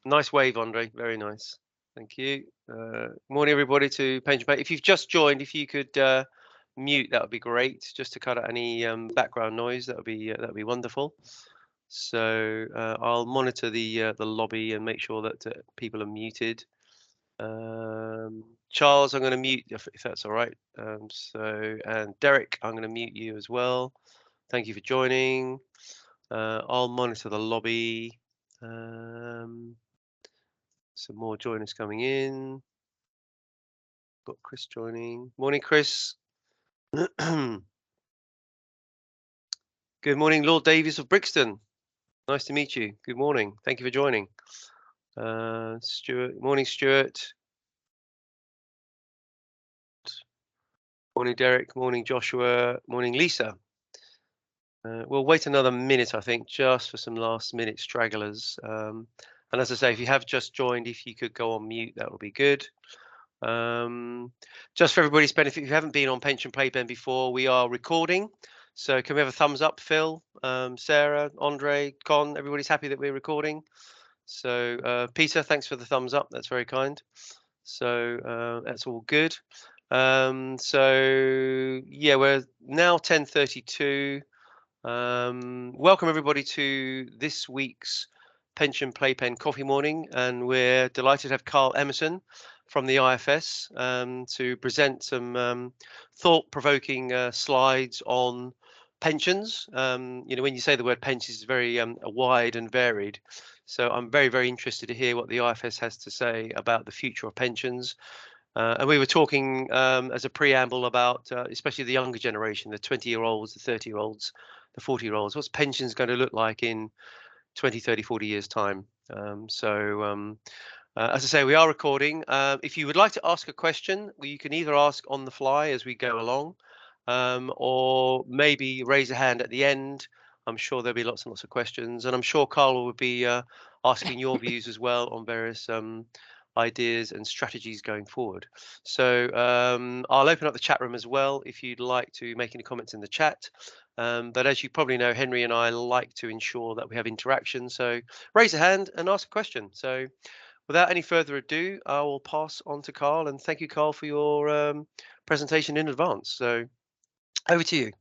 Nice wave, Andre. Very nice. Thank you. Morning, everybody, to Pension Pay. If you've just joined, if you could mute, that would be great. Just to cut out any background noise, that would be wonderful. So I'll monitor the lobby and make sure that people are muted. Charles, I'm going to mute if that's all right. And Derek, I'm going to mute you as well. Thank you for joining. I'll monitor the lobby. Some more joiners coming in. Got Chris joining. Morning, Chris. Good morning, Lord Davies of Brixton. Nice to meet you. Good morning. Thank you for joining. Stuart. Morning, Stuart. Morning, Derek. Morning, Joshua. Morning, Lisa. We'll wait another minute, I think, just for some last-minute stragglers. And as I say, if you have just joined, if you could go on mute, that would be good. Just for everybody's benefit, if you haven't been on Pension Playpen before, we are recording. So can we have a thumbs up, Phil, Sarah, Andre, Con? Everybody's happy that we're recording. So Peter, thanks for the thumbs up. That's very kind. So that's all good. So yeah, we're now 10:32. Welcome everybody to this week's Pension Playpen Coffee Morning, and we're delighted to have Clive Emmerson from the IFS to present some thought-provoking slides on pensions. When you say the word pensions, it's very wide and varied. So I'm very, very interested to hear what the IFS has to say about the future of pensions. And we were talking as a preamble about especially the younger generation, the 20-year-olds, the 30-year-olds, the 40-year-olds. What's pensions going to look like in 20, 30, 40 years' time? As I say, we are recording. If you would like to ask a question, you can either ask on the fly as we go along, or maybe raise a hand at the end. I'm sure there'll be lots and lots of questions, and I'm sure Carl will be asking your views as well on various ideas and strategies going forward. So I'll open up the chat room as well if you'd like to make any comments in the chat. But as you probably know, Henry and I like to ensure that we have interaction. So raise a hand and ask a question. So without any further ado, I will pass on to Carl, and thank you, Carl, for your presentation in advance. So over to you.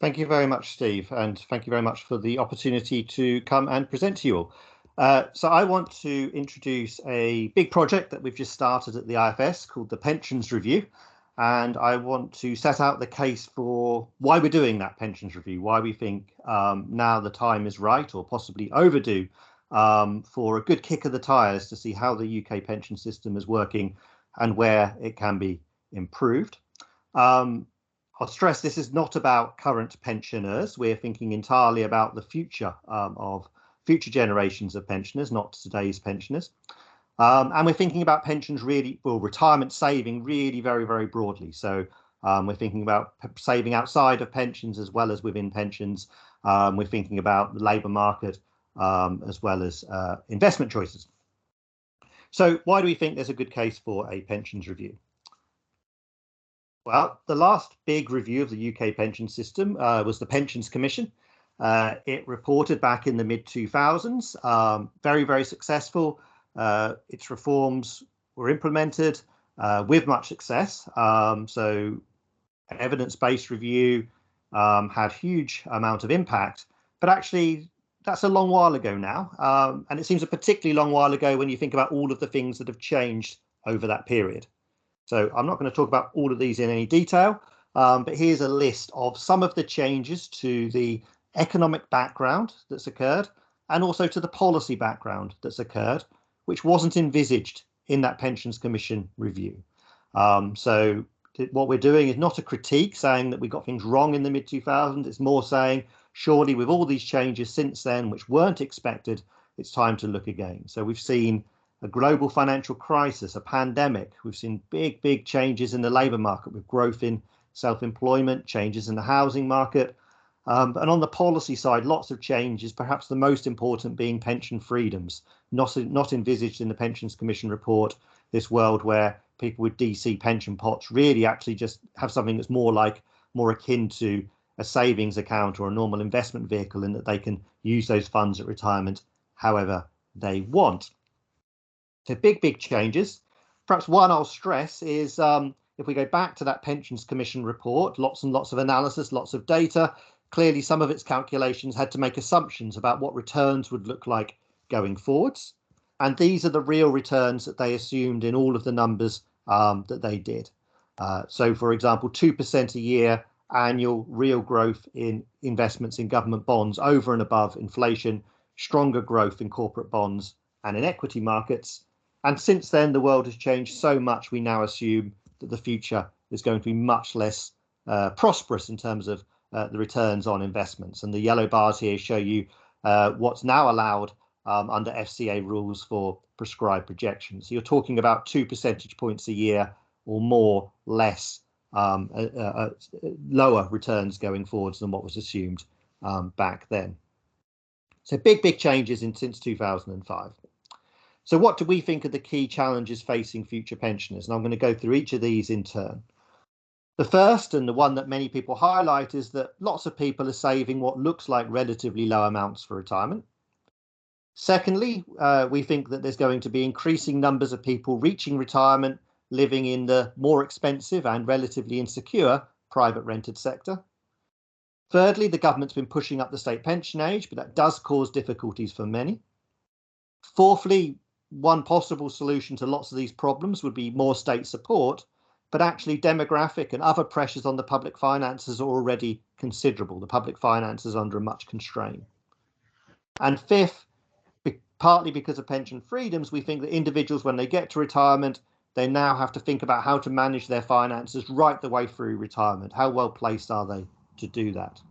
Thank you very much, Steve, and thank you very much for the opportunity to come and present to you all. So I want to introduce a big project that we've just started at the IFS called the Pensions Review. And I want to set out the case for why we're doing that pensions review, why we think now the time is right, or possibly overdue, for a good kick of the tires to see how the UK pension system is working and where it can be improved. I'll stress this is not about current pensioners. We're thinking entirely about the future of future generations of pensioners, not today's pensioners. And we're thinking about pensions really, well, retirement saving really very, very broadly. So we're thinking about saving outside of pensions as well as within pensions. We're thinking about the labour market as well as investment choices. So why do we think there's a good case for a pensions review? Well, the last big review of the UK pension system was the Pensions Commission. It reported back in the mid-2000s, very, very successful. Its reforms were implemented with much success. So evidence-based review had huge amount of impact, but actually that's a long while ago now. And it seems a particularly long while ago when you think about all of the things that have changed over that period. So I'm not going to talk about all of these in any detail, but here's a list of some of the changes to the economic background that's occurred and also to the policy background that's occurred, which wasn't envisaged in that Pensions Commission review. So what we're doing is not a critique saying that we got things wrong in the mid-2000s. It's more saying, surely with all these changes since then, which weren't expected, it's time to look again. So we've seen a global financial crisis, a pandemic. We've seen big, big changes in the labour market with growth in self-employment, changes in the housing market. And on the policy side, lots of changes, perhaps the most important being pension freedoms, not envisaged in the Pensions Commission report, this world where people with DC pension pots really actually just have something that's more akin to a savings account or a normal investment vehicle, in that they can use those funds at retirement however they want. So big changes. Perhaps one I'll stress is if we go back to that Pensions Commission report, lots and lots of analysis, lots of data. Clearly, some of its calculations had to make assumptions about what returns would look like going forwards. And these are the real returns that they assumed in all of the numbers that they did. So, for example, 2% a year annual real growth in investments in government bonds over and above inflation, stronger growth in corporate bonds and in equity markets. And since then, the world has changed so much, we now assume that the future is going to be much less prosperous in terms of the returns on investments. And the yellow bars here show you what's now allowed under FCA rules for prescribed projections. So you're talking about 2 percentage points a year or more less lower returns going forwards than what was assumed back then. So big changes since 2005. So what do we think are the key challenges facing future pensioners? And I'm going to go through each of these in turn. The first, and the one that many people highlight, is that lots of people are saving what looks like relatively low amounts for retirement. Secondly, we think that there's going to be increasing numbers of people reaching retirement living in the more expensive and relatively insecure private rented sector. Thirdly, the government's been pushing up the state pension age, but that does cause difficulties for many. Fourthly, one possible solution to lots of these problems would be more state support, but actually demographic and other pressures on the public finances are already considerable. The public finances are under much constraint. And fifth, partly because of pension freedoms, we think that individuals, when they get to retirement, they now have to think about how to manage their finances right the way through retirement. How well placed are they to do that?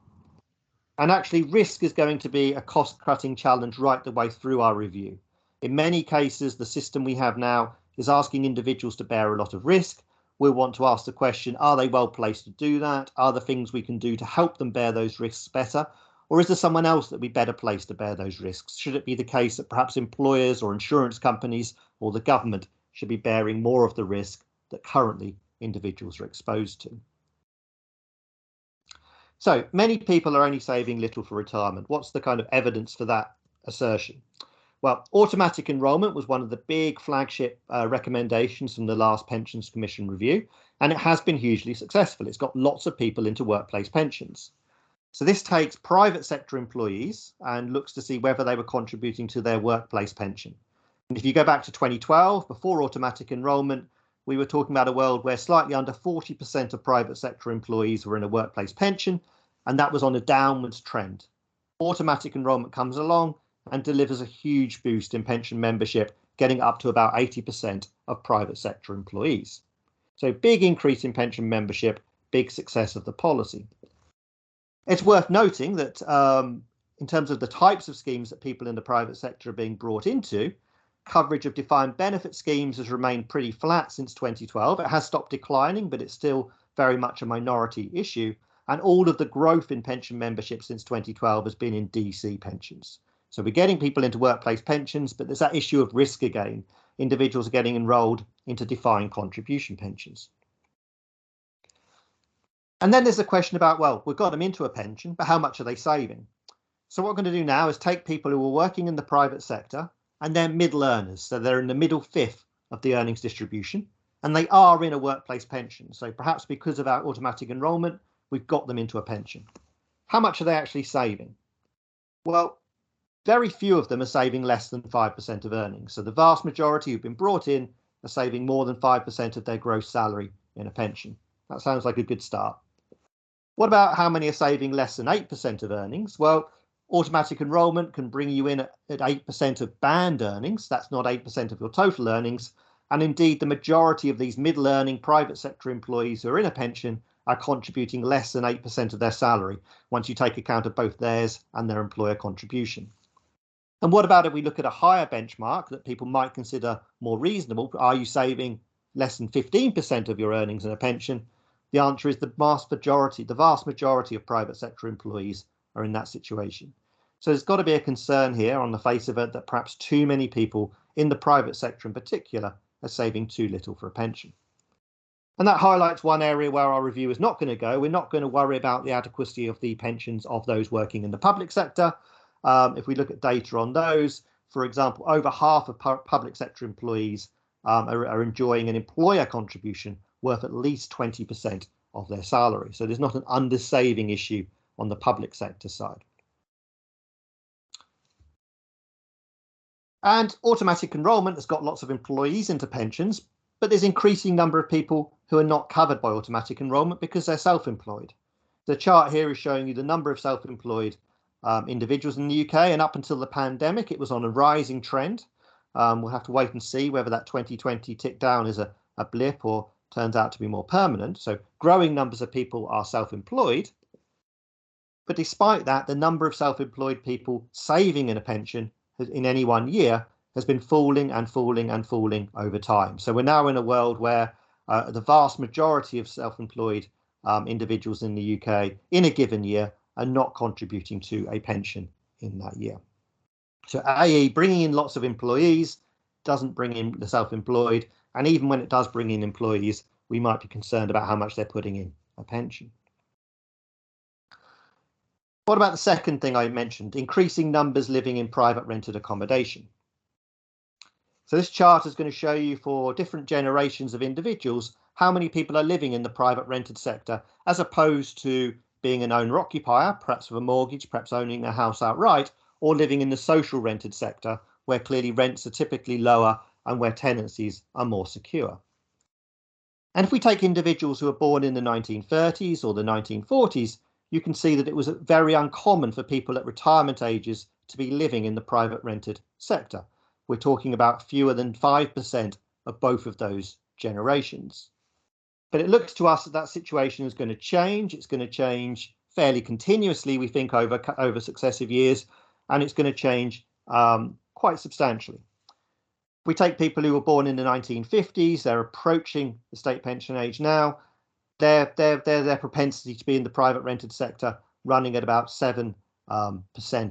And actually, risk is going to be a cost-cutting challenge right the way through our review. In many cases, the system we have now is asking individuals to bear a lot of risk. We want to ask the question, are they well placed to do that? Are there things we can do to help them bear those risks better? Or is there someone else that would be better placed to bear those risks? Should it be the case that perhaps employers or insurance companies or the government should be bearing more of the risk that currently individuals are exposed to? So many people are only saving little for retirement. What's the kind of evidence for that assertion? Well, automatic enrolment was one of the big flagship recommendations from the last Pensions Commission review, and it has been hugely successful. It's got lots of people into workplace pensions. So this takes private sector employees and looks to see whether they were contributing to their workplace pension. And if you go back to 2012, before automatic enrolment, we were talking about a world where slightly under 40% of private sector employees were in a workplace pension, and that was on a downwards trend. Automatic enrolment comes along and delivers a huge boost in pension membership, getting up to about 80% of private sector employees. So big increase in pension membership, big success of the policy. It's worth noting that in terms of the types of schemes that people in the private sector are being brought into, coverage of defined benefit schemes has remained pretty flat since 2012. It has stopped declining, but it's still very much a minority issue. And all of the growth in pension membership since 2012 has been in DC pensions. So we're getting people into workplace pensions, but there's that issue of risk again. Individuals are getting enrolled into defined contribution pensions. And then there's a question about, well, we've got them into a pension, but how much are they saving? So what we're going to do now is take people who are working in the private sector and they're middle earners. So they're in the middle fifth of the earnings distribution, and they are in a workplace pension. So perhaps because of our automatic enrolment, we've got them into a pension. How much are they actually saving? Well, very few of them are saving less than 5% of earnings. So the vast majority who've been brought in are saving more than 5% of their gross salary in a pension. That sounds like a good start. What about how many are saving less than 8% of earnings? Well, automatic enrolment can bring you in at 8% of band earnings. That's not 8% of your total earnings. And indeed, the majority of these middle earning private sector employees who are in a pension are contributing less than 8% of their salary once you take account of both theirs and their employer contribution. And what about if we look at a higher benchmark that people might consider more reasonable? Are you saving less than 15% of your earnings in a pension? The answer is the vast majority of private sector employees are in that situation. So there's got to be a concern here on the face of it that perhaps too many people in the private sector in particular are saving too little for a pension. And that highlights one area where our review is not going to go. We're not going to worry about the adequacy of the pensions of those working in the public sector. If we look at data on those, for example, over half of public sector employees are enjoying an employer contribution worth at least 20% of their salary. So there's not an undersaving issue on the public sector side. And automatic enrolment has got lots of employees into pensions, but there's an increasing number of people who are not covered by automatic enrolment because they're self-employed. The chart here is showing you the number of self-employed individuals in the UK, and up until the pandemic, it was on a rising trend. We'll have to wait and see whether that 2020 tick down is a blip or turns out to be more permanent. So growing numbers of people are self-employed. But despite that, the number of self-employed people saving in a pension in any one year has been falling and falling and falling over time. So we're now in a world where the vast majority of self-employed individuals in the UK in a given year are not contributing to a pension in that year. So i.e. bringing in lots of employees doesn't bring in the self-employed, and even when it does bring in employees, we might be concerned about how much they're putting in a pension. What about the second thing I mentioned, increasing numbers living in private rented accommodation? So this chart is going to show you for different generations of individuals how many people are living in the private rented sector as opposed to being an owner-occupier, perhaps with a mortgage, perhaps owning a house outright, or living in the social rented sector where clearly rents are typically lower and where tenancies are more secure. And if we take individuals who were born in the 1930s or the 1940s, you can see that it was very uncommon for people at retirement ages to be living in the private rented sector. We're talking about fewer than 5% of both of those generations. But it looks to us that that situation is going to change. It's going to change fairly continuously, we think, over successive years, and it's going to change quite substantially. If we take people who were born in the 1950s, they're approaching the state pension age now. Their propensity to be in the private rented sector running at about 7%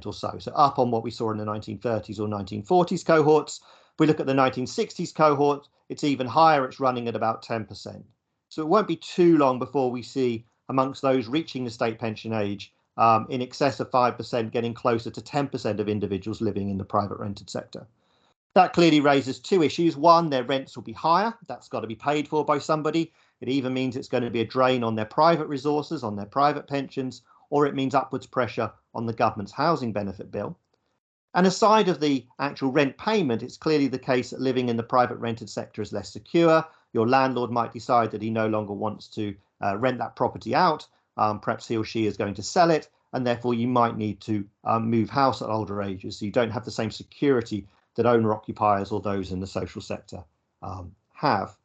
or so. So up on what we saw in the 1930s or 1940s cohorts. If we look at the 1960s cohort, it's even higher. It's running at about 10%. So it won't be too long before we see amongst those reaching the state pension age in excess of 5%, getting closer to 10% of individuals living in the private rented sector. That clearly raises two issues. One, their rents will be higher. That's got to be paid for by somebody. It either means it's going to be a drain on their private resources, on their private pensions, or it means upwards pressure on the government's housing benefit bill. And aside of the actual rent payment, it's clearly the case that living in the private rented sector is less secure. Your landlord might decide that he no longer wants to rent that property out. Perhaps he or she is going to sell it, and therefore you might need to move house at older ages. So you don't have the same security that owner-occupiers or those in the social sector have.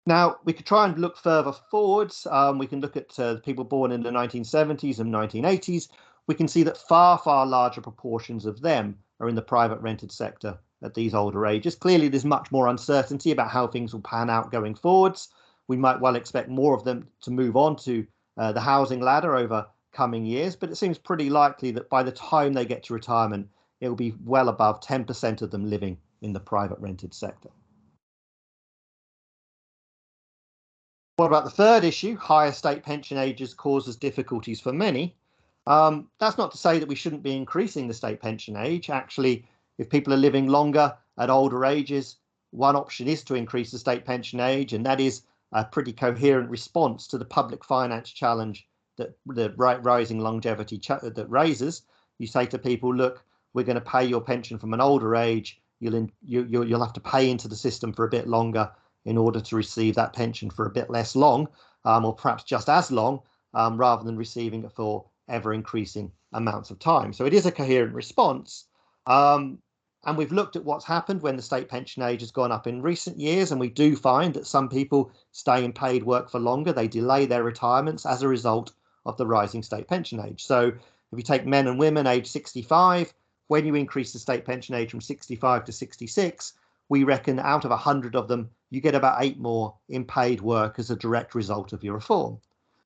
Now, we could try and look further forwards. We can look at people born in the 1970s and 1980s. We can see that far, far larger proportions of them are in the private rented sector at these older ages. Clearly, there's much more uncertainty about how things will pan out going forwards. We might well expect more of them to move on to the housing ladder over coming years, but it seems pretty likely that by the time they get to retirement, it will be well above 10% of them living in the private rented sector. What about the third issue? Higher state pension ages causes difficulties for many. That's not to say that we shouldn't be increasing the state pension age. Actually, if people are living longer at older ages, one option is to increase the state pension age, and that is a pretty coherent response to the public finance challenge that the rising longevity that raises. You say to people, look, we're going to pay your pension from an older age. You'll have to pay into the system for a bit longer in order to receive that pension for a bit less long, or perhaps just as long, rather than receiving it for ever increasing amounts of time. So it is a coherent response. And we've looked at what's happened when the state pension age has gone up in recent years, and we do find that some people stay in paid work for longer. They delay their retirements as a result of the rising state pension age. So if you take men and women age 65, when you increase the state pension age from 65 to 66, we reckon out of 100 of them, you get about 8 more in paid work as a direct result of your reform.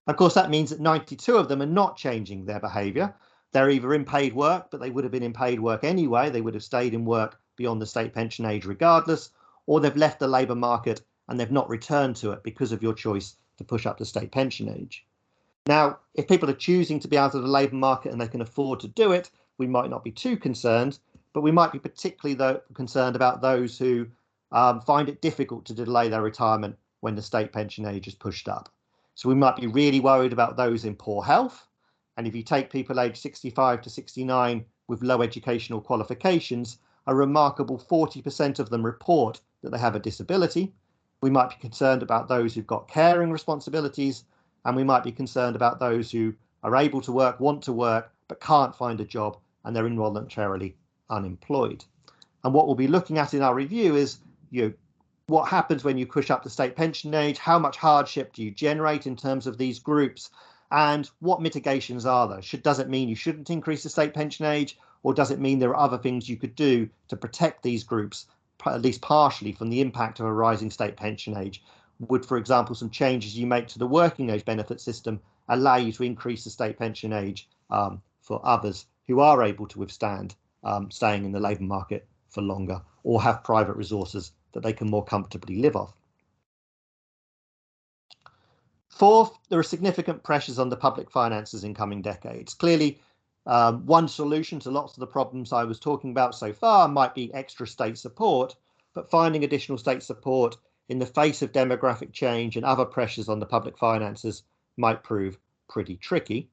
Of course, that means that 92 of them are not changing their behaviour. They're either in paid work, but they would have been in paid work anyway. They would have stayed in work beyond the state pension age regardless, or they've left the labour market and they've not returned to it because of your choice to push up the state pension age. Now, if people are choosing to be out of the labour market and they can afford to do it, we might not be too concerned. but we might be particularly concerned about those who find it difficult to delay their retirement when the state pension age is pushed up. So we might be really worried about those in poor health. And if you take people aged 65 to 69 with low educational qualifications, a remarkable 40% of them report that they have a disability. We might be concerned about those who've got caring responsibilities, and we might be concerned about those who are able to work, want to work, but can't find a job, and they're involuntarily unemployed. And what we'll be looking at in our review is, what happens when you push up the state pension age? How much hardship do you generate in terms of these groups? And what mitigations are there? Does it mean you shouldn't increase the state pension age, or does it mean there are other things you could do to protect these groups, at least partially, from the impact of a rising state pension age? Would, for example, some changes you make to the working age benefit system allow you to increase the state pension age for others who are able to withstand staying in the labour market for longer, or have private resources that they can more comfortably live off? Fourth, there are significant pressures on the public finances in coming decades. Clearly, one solution to lots of the problems I was talking about so far might be extra state support, but finding additional state support in the face of demographic change and other pressures on the public finances might prove pretty tricky.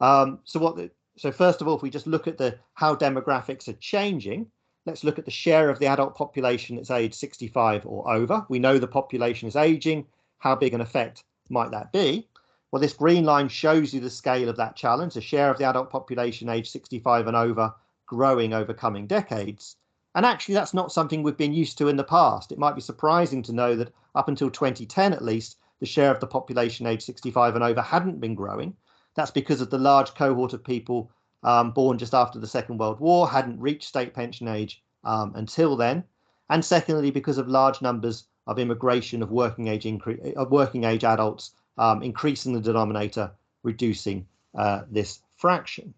So first of all, if we just look at how demographics are changing, let's look at the share of the adult population that's aged 65 or over. We know the population is aging. How big an effect might that be? Well, this green line shows you the scale of that challenge, the share of the adult population aged 65 and over growing over coming decades. And actually, that's not something we've been used to in the past. It might be surprising to know that up until 2010, at least, the share of the population aged 65 and over hadn't been growing. That's because of the large cohort of people born just after the Second World War hadn't reached state pension age until then. And secondly, because of large numbers of immigration of working age adults, increasing the denominator, reducing this fraction.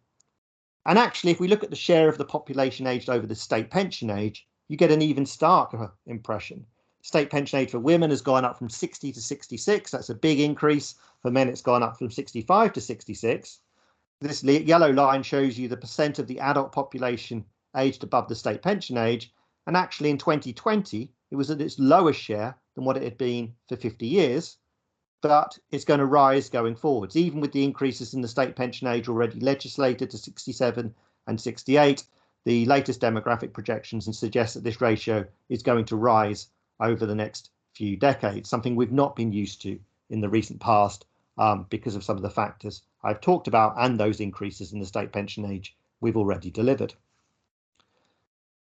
And actually, if we look at the share of the population aged over the state pension age, you get an even starker impression. State pension age for women has gone up from 60 to 66. That's a big increase. For men, it's gone up from 65 to 66. This yellow line shows you the percent of the adult population aged above the state pension age. And actually, in 2020, it was at its lowest share than what it had been for 50 years. But it's going to rise going forwards, even with the increases in the state pension age already legislated to 67 and 68. The latest demographic projections suggest that this ratio is going to rise over the next few decades, something we've not been used to in the recent past because of some of the factors I've talked about and those increases in the state pension age we've already delivered.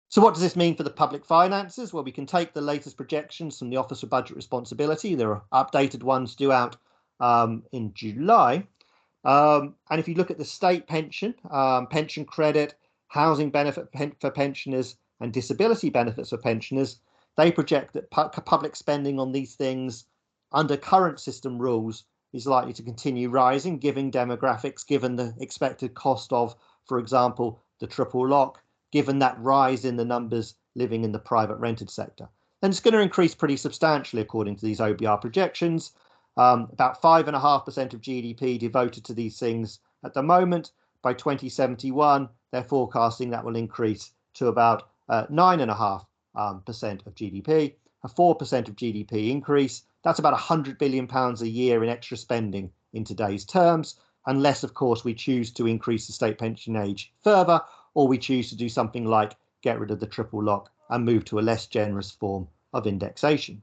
So what does this mean for the public finances? Well, we can take the latest projections from the Office of Budget Responsibility. There are updated ones due out in July. And if you look at the state pension, pension credit, housing benefit for pensioners, and disability benefits for pensioners, they project that public spending on these things under current system rules is likely to continue rising, given demographics, given the expected cost of, for example, the triple lock, given that rise in the numbers living in the private rented sector. And it's going to increase pretty substantially according to these OBR projections. About 5.5% of GDP devoted to these things at the moment. By 2071, they're forecasting that will increase to about 9.5% of GDP, a 4% of GDP increase. That's about £100 billion a year in extra spending in today's terms, unless, of course, we choose to increase the state pension age further, or we choose to do something like get rid of the triple lock and move to a less generous form of indexation.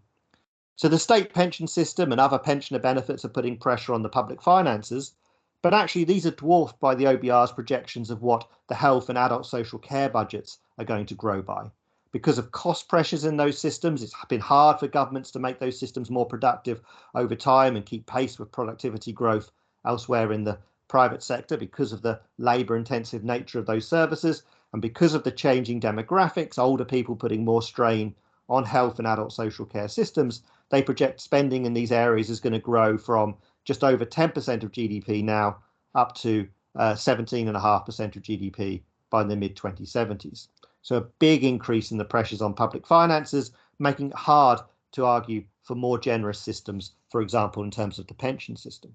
So the state pension system and other pensioner benefits are putting pressure on the public finances, but actually these are dwarfed by the OBR's projections of what the health and adult social care budgets are going to grow by. Because of cost pressures in those systems, it's been hard for governments to make those systems more productive over time and keep pace with productivity growth elsewhere in the private sector because of the labour-intensive nature of those services, and because of the changing demographics, older people putting more strain on health and adult social care systems. They project spending in these areas is going to grow from just over 10% of GDP now up to 17.5% of GDP by the mid-2070s. So a big increase in the pressures on public finances, making it hard to argue for more generous systems, for example, in terms of the pension system.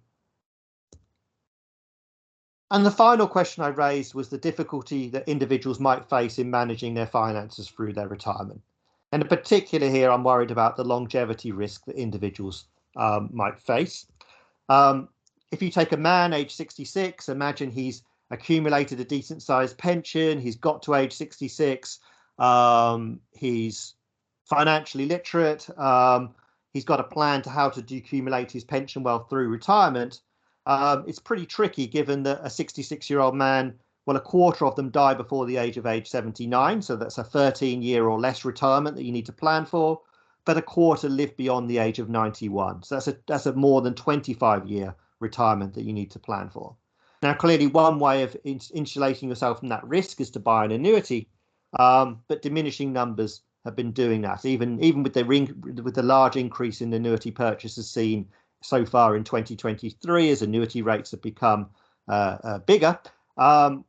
And the final question I raised was the difficulty that individuals might face in managing their finances through their retirement. And in particular here, I'm worried about the longevity risk that individuals might face. If you take a man age 66, imagine he's accumulated a decent sized pension, he's got to age 66, he's financially literate, he's got a plan to how to decumulate his pension wealth through retirement. It's pretty tricky given that a 66-year-old man, well, a quarter of them die before the age 79. So that's a 13-year or less retirement that you need to plan for. But a quarter live beyond the age of 91. So that's a more than 25-year retirement that you need to plan for. Now, clearly, one way of insulating yourself from that risk is to buy an annuity, but diminishing numbers have been doing that. Even with the large increase in annuity purchases seen so far in 2023, as annuity rates have become bigger,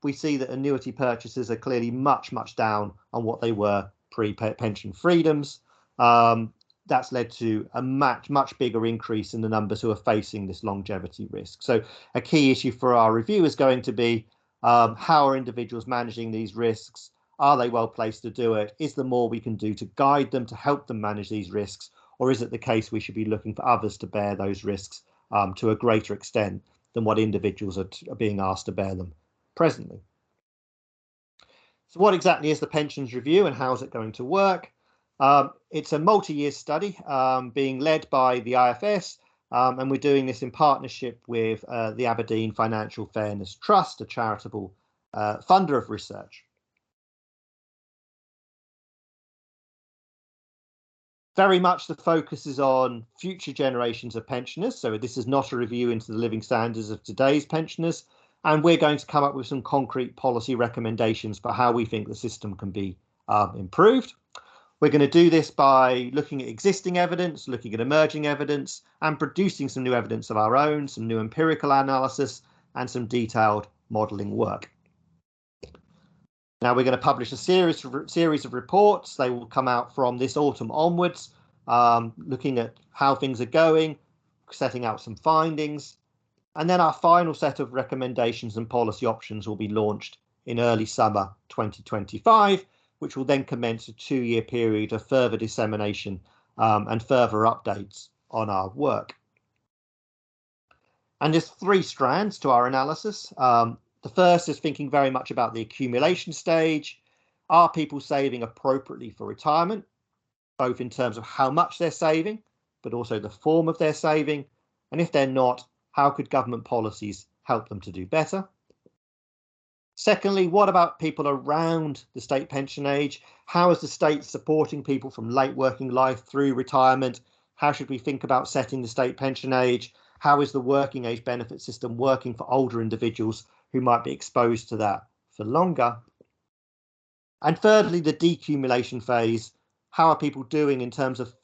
we see that annuity purchases are clearly much down on what they were pre-pension freedoms. That's led to a much bigger increase in the numbers who are facing this longevity risk. So a key issue for our review is going to be how are individuals managing these risks? Are they well placed to do it? Is there more we can do to guide them, to help them manage these risks? Or is it the case we should be looking for others to bear those risks to a greater extent than what individuals are being asked to bear them presently? So what exactly is the pensions review and how is it going to work? It's a multi-year study being led by the IFS, and we're doing this in partnership with the Aberdeen Financial Fairness Trust, a charitable funder of research. Very much the focus is on future generations of pensioners. So this is not a review into the living standards of today's pensioners. And we're going to come up with some concrete policy recommendations for how we think the system can be improved. We're going to do this by looking at existing evidence, looking at emerging evidence, and producing some new evidence of our own, some new empirical analysis, and some detailed modelling work. Now we're going to publish a series of reports. They will come out from this autumn onwards, looking at how things are going, setting out some findings. And then our final set of recommendations and policy options will be launched in early summer 2025, which will then commence a 2-year period of further dissemination and further updates on our work. And there's 3 strands to our analysis. The first is thinking very much about the accumulation stage. Are people saving appropriately for retirement, both in terms of how much they're saving, but also the form of their saving? And if they're not, how could government policies help them to do better? Secondly, what about people around the state pension age? How is the state supporting people from late working life through retirement? How should we think about setting the state pension age? How is the working age benefit system working for older individuals who might be exposed to that for longer? And thirdly, the decumulation phase. How are people doing in terms of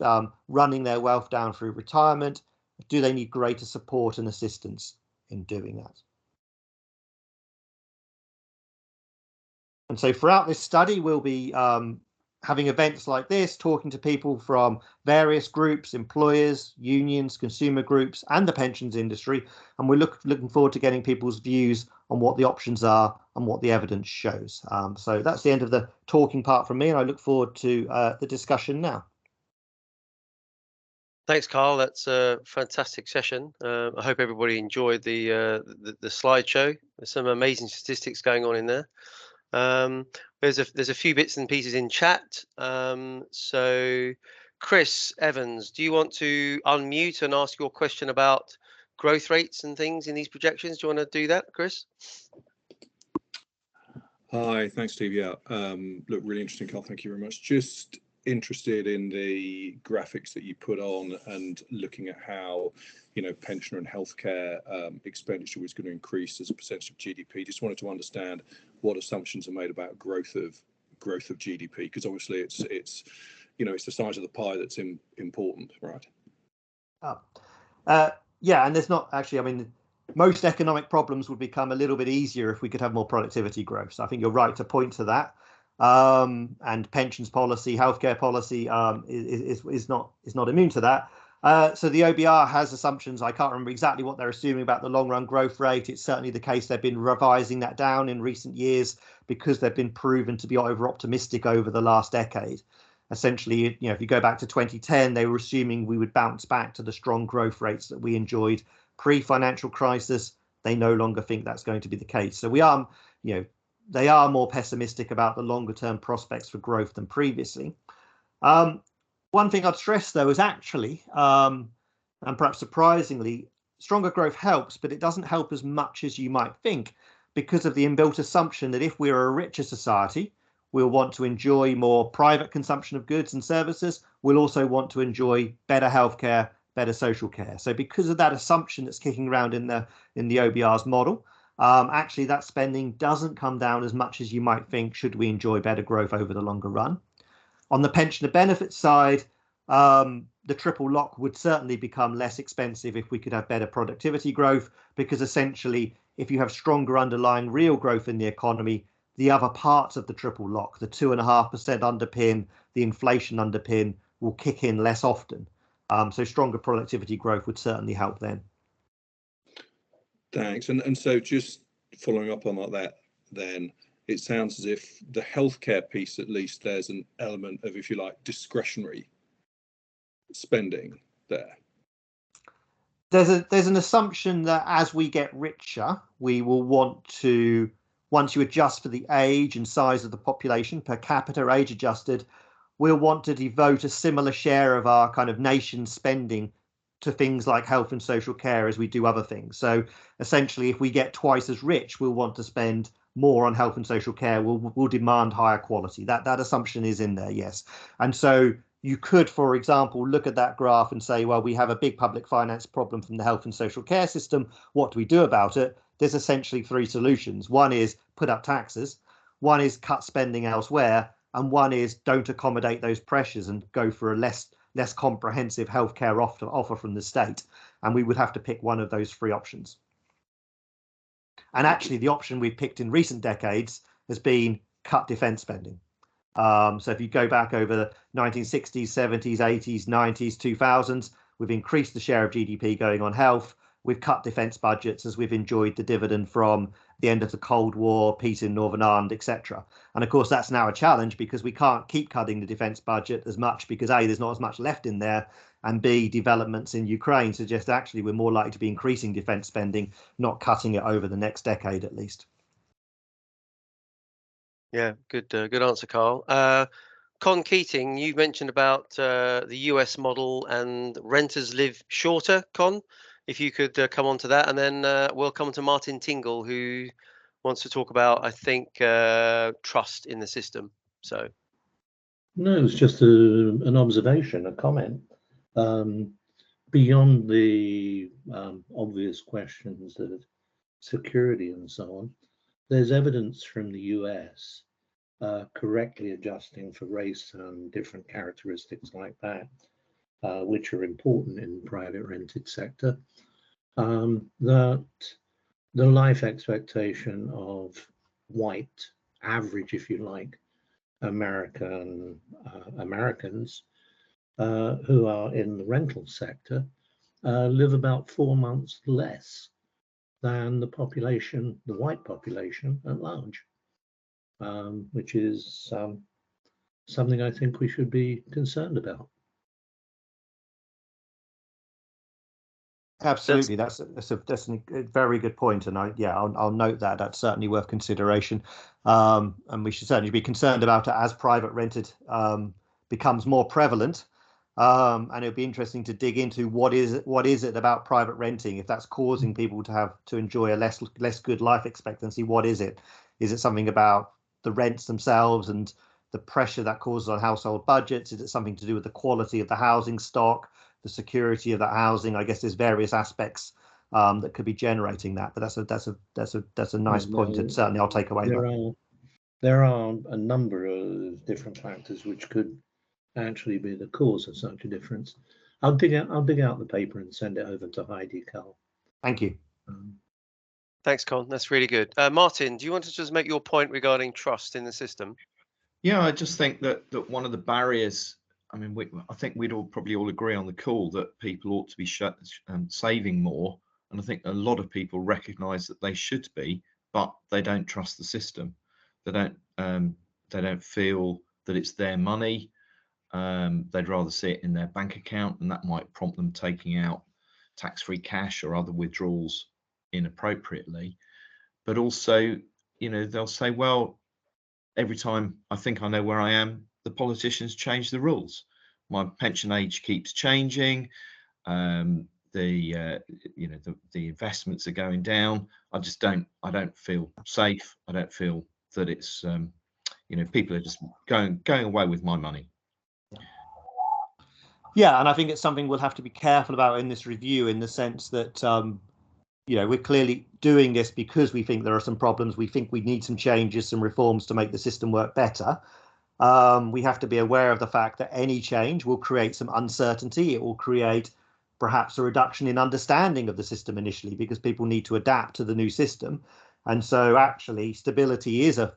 running their wealth down through retirement? Do they need greater support and assistance in doing that? And so throughout this study, we'll be having events like this, talking to people from various groups, employers, unions, consumer groups, and the pensions industry. And we're looking forward to getting people's views on what the options are and what the evidence shows. So that's the end of the talking part from me, and I look forward to the discussion now. Thanks, Carl. That's a fantastic session. I hope everybody enjoyed the slideshow. There's some amazing statistics going on in there. There's a few bits and pieces in chat. So Chris Evans, do you want to unmute and ask your question about growth rates and things in these projections? Do you want to do that, Chris? Hi, thanks, Steve. Yeah, look, really interesting, Carl. Thank you very much. Just interested in the graphics that you put on and looking at how, you know, pensioner and healthcare expenditure was going to increase as a percentage of GDP. Just wanted to understand what assumptions are made about growth of GDP, because obviously it's you know, it's the size of the pie that's important, right? Yeah, and there's not actually, I mean, most economic problems would become a little bit easier if we could have more productivity growth. So I think you're right to point to that. And pensions policy, healthcare policy is not immune to that. So the OBR has assumptions. I can't remember exactly what they're assuming about the long run growth rate. It's certainly the case they've been revising that down in recent years because they've been proven to be over optimistic over the last decade. Essentially, if you go back to 2010, they were assuming we would bounce back to the strong growth rates that we enjoyed pre-financial crisis. They no longer think that's going to be the case. So they are more pessimistic about the longer term prospects for growth than previously. One thing I'd stress, though, is actually, and perhaps surprisingly, stronger growth helps, but it doesn't help as much as you might think because of the inbuilt assumption that if we're a richer society, we'll want to enjoy more private consumption of goods and services. We'll also want to enjoy better healthcare, better social care. So because of that assumption that's kicking around in the OBR's model, actually that spending doesn't come down as much as you might think should we enjoy better growth over the longer run. On the pensioner benefit side, the triple lock would certainly become less expensive if we could have better productivity growth, because essentially, if you have stronger underlying real growth in the economy, the other parts of the triple lock, the 2.5% underpin, the inflation underpin, will kick in less often. So stronger productivity growth would certainly help then. Thanks. And so just following up on that then, it sounds as if the healthcare piece, at least, there's an element of, if you like, discretionary spending there. There's an assumption that as we get richer, we will want to, once you adjust for the age and size of the population, per capita age adjusted, we'll want to devote a similar share of our kind of nation's spending to things like health and social care as we do other things. So essentially, if we get twice as rich, we'll want to spend more on health and social care. We'll demand higher quality. That assumption is in there, yes. And so you could, for example, look at that graph and say, well, we have a big public finance problem from the health and social care system. What do we do about it? There's essentially three solutions. One is put up taxes. One is cut spending elsewhere. And one is don't accommodate those pressures and go for a less comprehensive healthcare offer from the state. And we would have to pick one of those three options. And actually, the option we've picked in recent decades has been cut defence spending. So if you go back over the 1960s, 70s, 80s, 90s, 2000s, we've increased the share of GDP going on health. We've cut defence budgets as we've enjoyed the dividend from the end of the Cold War, peace in Northern Ireland, etc. And of course, that's now a challenge because we can't keep cutting the defence budget as much because A, there's not as much left in there, and B, developments in Ukraine suggest actually we're more likely to be increasing defence spending, not cutting it over the next decade at least. Yeah, good answer, Carl. Con Keating, you mentioned about the US model and renters live shorter. Con, if you could come on to that, and then we'll come to Martin Tingle, who wants to talk about, I think, trust in the system. So, no, it's just an observation, a comment. Beyond the obvious questions of security and so on, there's evidence from the US correctly adjusting for race and different characteristics like that, which are important in the private rented sector, that the life expectation of white, average, if you like, Americans who are in the rental sector live about 4 months less than the population, the white population at large, which is something I think we should be concerned about. Absolutely, that's a very good point, and I'll note that. That's certainly worth consideration, and we should certainly be concerned about it as private rented becomes more prevalent. And it'd be interesting to dig into what is it about private renting, if that's causing people to enjoy a less good life expectancy. What is it? Is it something about the rents themselves and the pressure that causes on household budgets? Is it something to do with the quality of the housing stock, the security of that housing? I guess there's various aspects that could be generating that, but that's a nice point, and certainly I'll take away that. There are a number of different factors which could actually be the cause of such a difference. I'll dig out the paper and send it over to Heidi, Carl. Thank you. Thanks, Con. That's really good. Martin, do you want to just make your point regarding trust in the system? Yeah, I just think that one of the barriers I mean, I think we'd probably all agree on the call that people ought to be saving more, and I think a lot of people recognise that they should be, but they don't trust the system. They don't feel that it's their money. They'd rather see it in their bank account, and that might prompt them taking out tax-free cash or other withdrawals inappropriately. But also, they'll say, well, every time I think I know where I am, the politicians change the rules. My pension age keeps changing. The investments are going down. I don't feel safe. I don't feel that it's people are just going away with my money. Yeah, and I think it's something we'll have to be careful about in this review, in the sense that we're clearly doing this because we think there are some problems. We think we need some changes, some reforms to make the system work better. We have to be aware of the fact that any change will create some uncertainty. It will create perhaps a reduction in understanding of the system initially, because people need to adapt to the new system. And so actually stability is a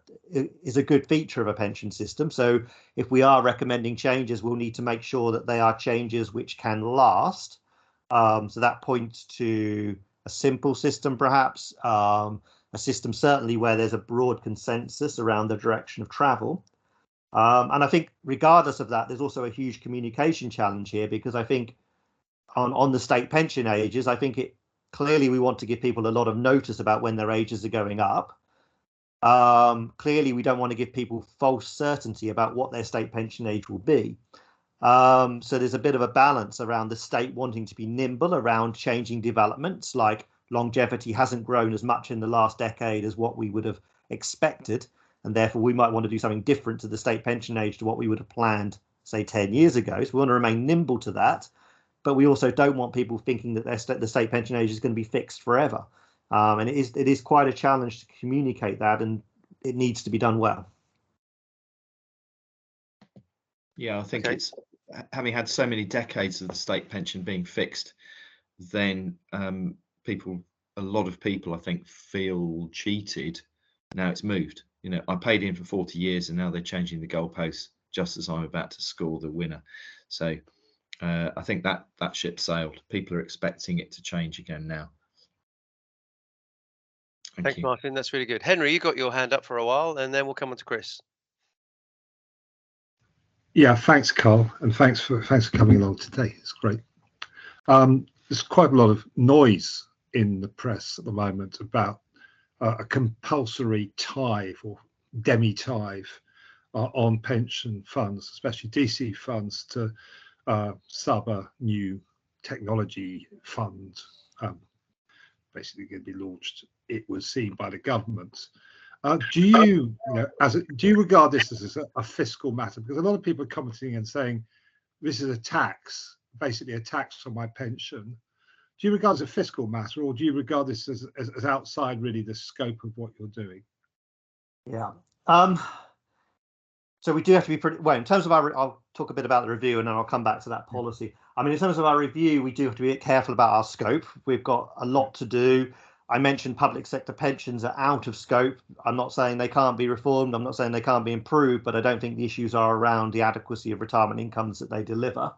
good feature of a pension system. So if we are recommending changes, we'll need to make sure that they are changes which can last. So that points to a simple system, perhaps, a system certainly where there's a broad consensus around the direction of travel. And I think regardless of that, there's also a huge communication challenge here, because I think on the state pension ages, I think clearly we want to give people a lot of notice about when their ages are going up. Clearly, we don't want to give people false certainty about what their state pension age will be. So there's a bit of a balance around the state wanting to be nimble around changing developments, like longevity hasn't grown as much in the last decade as what we would have expected. And therefore, we might want to do something different to the state pension age to what we would have planned, say, 10 years ago. So we want to remain nimble to that. But we also don't want people thinking that the state pension age is going to be fixed forever. And it is quite a challenge to communicate that, and it needs to be done well. Yeah, I think it's having had so many decades of the state pension being fixed, then a lot of people, I think, feel cheated. Now it's moved. I paid in for 40 years and now they're changing the goalposts just as I'm about to score the winner. So I think that ship sailed. People are expecting it to change again now. Thanks, Martin. That's really good. Henry, you got your hand up for a while, and then we'll come on to Chris. Yeah, thanks, Carl, and thanks for coming along today. It's great. There's quite a lot of noise in the press at the moment about a compulsory tithe or demi-tithe on pension funds, especially DC funds, to sub a new technology fund, basically going to be launched, it was seen, by the government. Do you regard this as a fiscal matter? Because a lot of people are commenting and saying this is a tax, basically a tax on my pension. Do you regard it as a fiscal matter, or do you regard this as outside really the scope of what you're doing? Yeah. So we do have to be pretty well in terms of I'll talk a bit about the review and then I'll come back to that policy. I mean, in terms of our review, we do have to be careful about our scope. We've got a lot to do. I mentioned public sector pensions are out of scope. I'm not saying they can't be reformed. I'm not saying they can't be improved, but I don't think the issues are around the adequacy of retirement incomes that they deliver.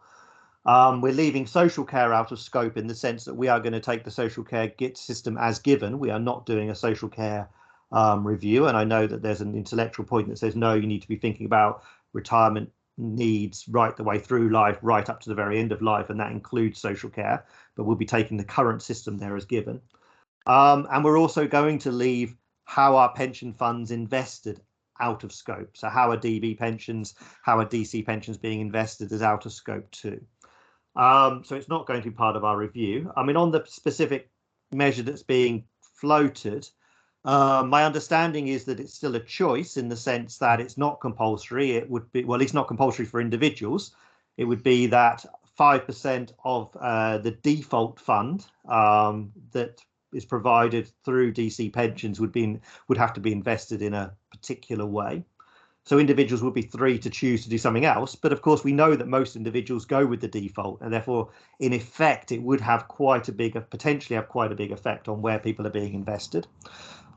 We're leaving social care out of scope in the sense that we are going to take the social care system as given. We are not doing a social care review. And I know that there's an intellectual point that says, no, you need to be thinking about retirement needs right the way through life, right up to the very end of life. And that includes social care. But we'll be taking the current system there as given. And we're also going to leave how our pension funds invested out of scope. So how are DB pensions, how are DC pensions being invested is out of scope too. So it's not going to be part of our review. I mean, on the specific measure that's being floated, my understanding is that it's still a choice in the sense that it's not compulsory. It would be, well, it's not compulsory for individuals. It would be that 5% of the default fund that is provided through DC pensions would have to be invested in a particular way. So individuals would be free to choose to do something else. But of course, we know that most individuals go with the default, and therefore, in effect, it would have potentially have quite a big effect on where people are being invested.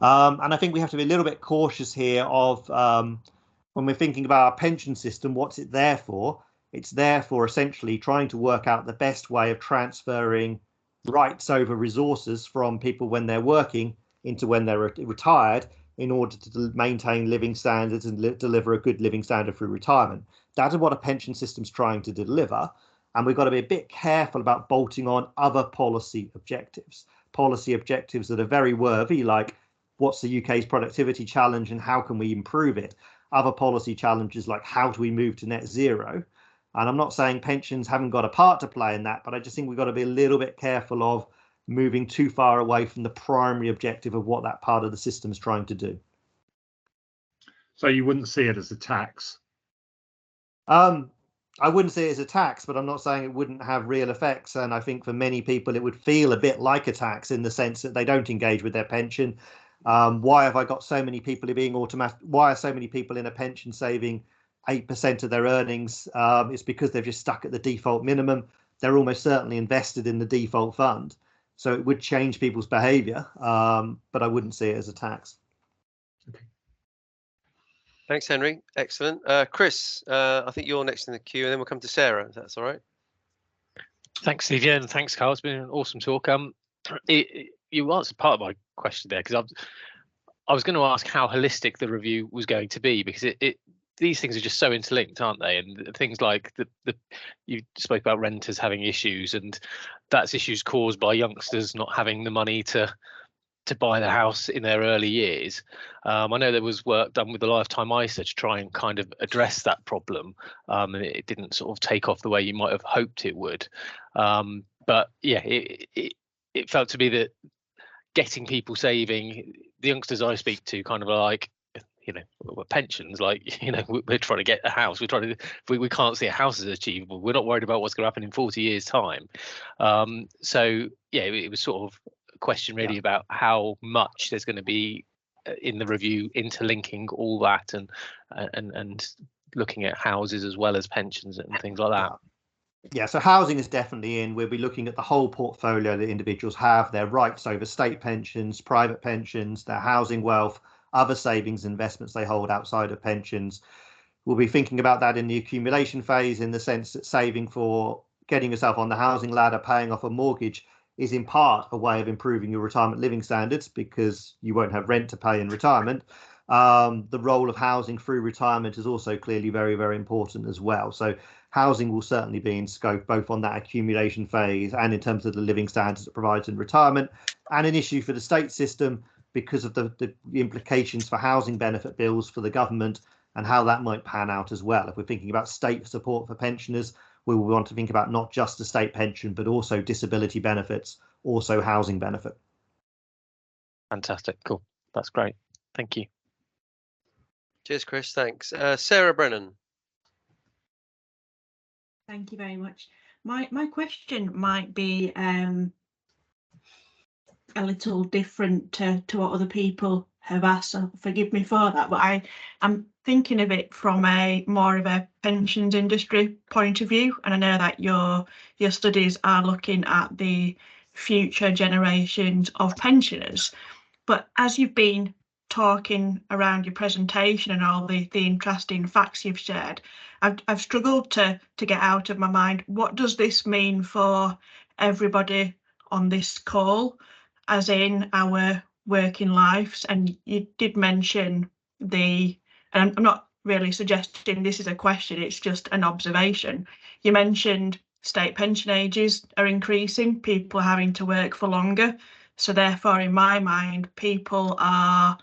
And I think we have to be a little bit cautious here of when we're thinking about our pension system, what's it there for? It's therefore essentially trying to work out the best way of transferring rights over resources from people when they're working into when they're retired, in order to maintain living standards and deliver a good living standard through retirement. That is what a pension system's trying to deliver. And we've got to be a bit careful about bolting on other policy objectives that are very worthy, like what's the UK's productivity challenge and how can we improve it? Other policy challenges like how do we move to net zero? And I'm not saying pensions haven't got a part to play in that, but I just think we've got to be a little bit careful of moving too far away from the primary objective of what that part of the system is trying to do. So you wouldn't see it as a tax? I wouldn't say it as a tax, but I'm not saying it wouldn't have real effects. And I think for many people, it would feel a bit like a tax in the sense that they don't engage with their pension. Why have I got so many people being automatic? Why are so many people in a pension saving 8% of their earnings? It's because they're just stuck at the default minimum. They're almost certainly invested in the default fund. So it would change people's behaviour, but I wouldn't see it as a tax. Okay. Thanks, Henry. Excellent. Chris, I think you're next in the queue, and then we'll come to Sarah, if that's all right. Thanks, Steve. Yeah, and thanks, Carl. It's been an awesome talk. You answered part of my question there, because I was going to ask how holistic the review was going to be, because these things are just so interlinked, aren't they? And things like you spoke about renters having issues, and that's issues caused by youngsters not having the money to buy the house in their early years. I know there was work done with the Lifetime ISA to try and kind of address that problem, and it didn't sort of take off the way you might have hoped it would. But yeah, it felt to me that getting people saving, the youngsters I speak to kind of are like, pensions, like, we're trying to get a house. We're trying to, we can't see a house as achievable. We're not worried about what's going to happen in 40 years time. So yeah, it was sort of a question really about how much there's going to be in the review, interlinking all that and looking at houses as well as pensions and things like that. Yeah, so housing is definitely in. We'll be looking at the whole portfolio that individuals have, their rights over state pensions, private pensions, their housing wealth, other savings investments they hold outside of pensions. We'll be thinking about that in the accumulation phase, in the sense that saving for getting yourself on the housing ladder, paying off a mortgage, is in part a way of improving your retirement living standards, because you won't have rent to pay in retirement. The role of housing through retirement is also clearly very, very important as well. So housing will certainly be in scope, both on that accumulation phase and in terms of the living standards it provides in retirement, and an issue for the state system because of the implications for housing benefit bills for the government and how that might pan out as well. If we're thinking about state support for pensioners, we will want to think about not just the state pension, but also disability benefits, also housing benefit. Fantastic. Cool. That's great. Thank you. Cheers, Chris. Thanks. Sarah Brennan. Thank you very much. My question might be a little different to what other people have asked, so forgive me for that, but I'm thinking of it from more of a pensions industry point of view, and I know that your studies are looking at the future generations of pensioners, but as you've been talking around your presentation and all the interesting facts you've shared, I've struggled to get out of my mind, what does this mean for everybody on this call, as in our working lives? And you did mention and I'm not really suggesting this is a question, it's just an observation. You mentioned state pension ages are increasing, people are having to work for longer. So therefore, in my mind, people are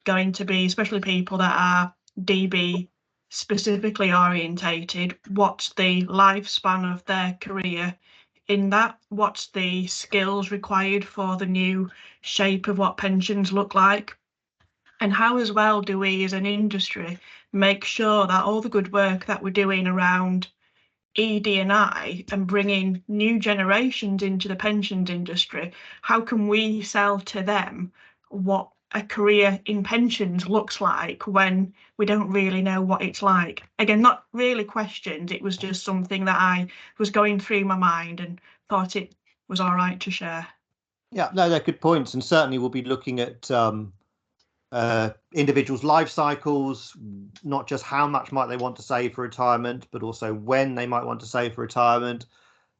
going to be, especially people that are DB specifically orientated, what's the lifespan of their career in that? What's the skills required for the new shape of what pensions look like? And how as well do we as an industry make sure that all the good work that we're doing around ED&I and bringing new generations into the pensions industry, how can we sell to them what a career in pensions looks like when we don't really know what it's like? Again, not really questions, it was just something that I was going through my mind and thought it was all right to share. Yeah, no, they're good points, and certainly we'll be looking at individuals' life cycles, not just how much might they want to save for retirement, but also when they might want to save for retirement.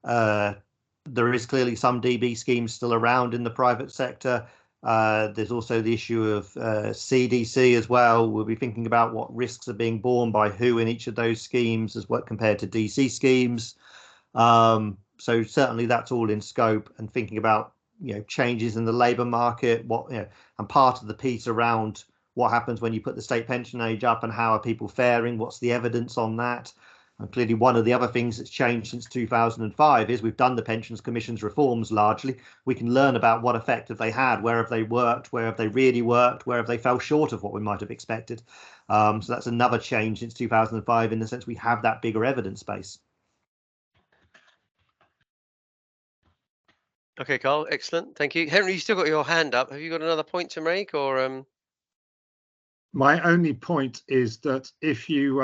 There is clearly some DB schemes still around in the private sector. There's also the issue of CDC as well. We'll be thinking about what risks are being borne by who in each of those schemes as what compared to DC schemes. So certainly that's all in scope, and thinking about changes in the labour market, and part of the piece around what happens when you put the state pension age up and how are people faring, what's the evidence on that. And clearly one of the other things that's changed since 2005 is we've done the Pensions Commission's reforms largely. We can learn about what effect have they had, where have they worked, where have they really worked, where have they fell short of what we might have expected. So that's another change since 2005 in the sense we have that bigger evidence base. Okay, Carl, excellent. Thank you. Henry, you still got your hand up. Have you got another point to make, or? My only point is that if you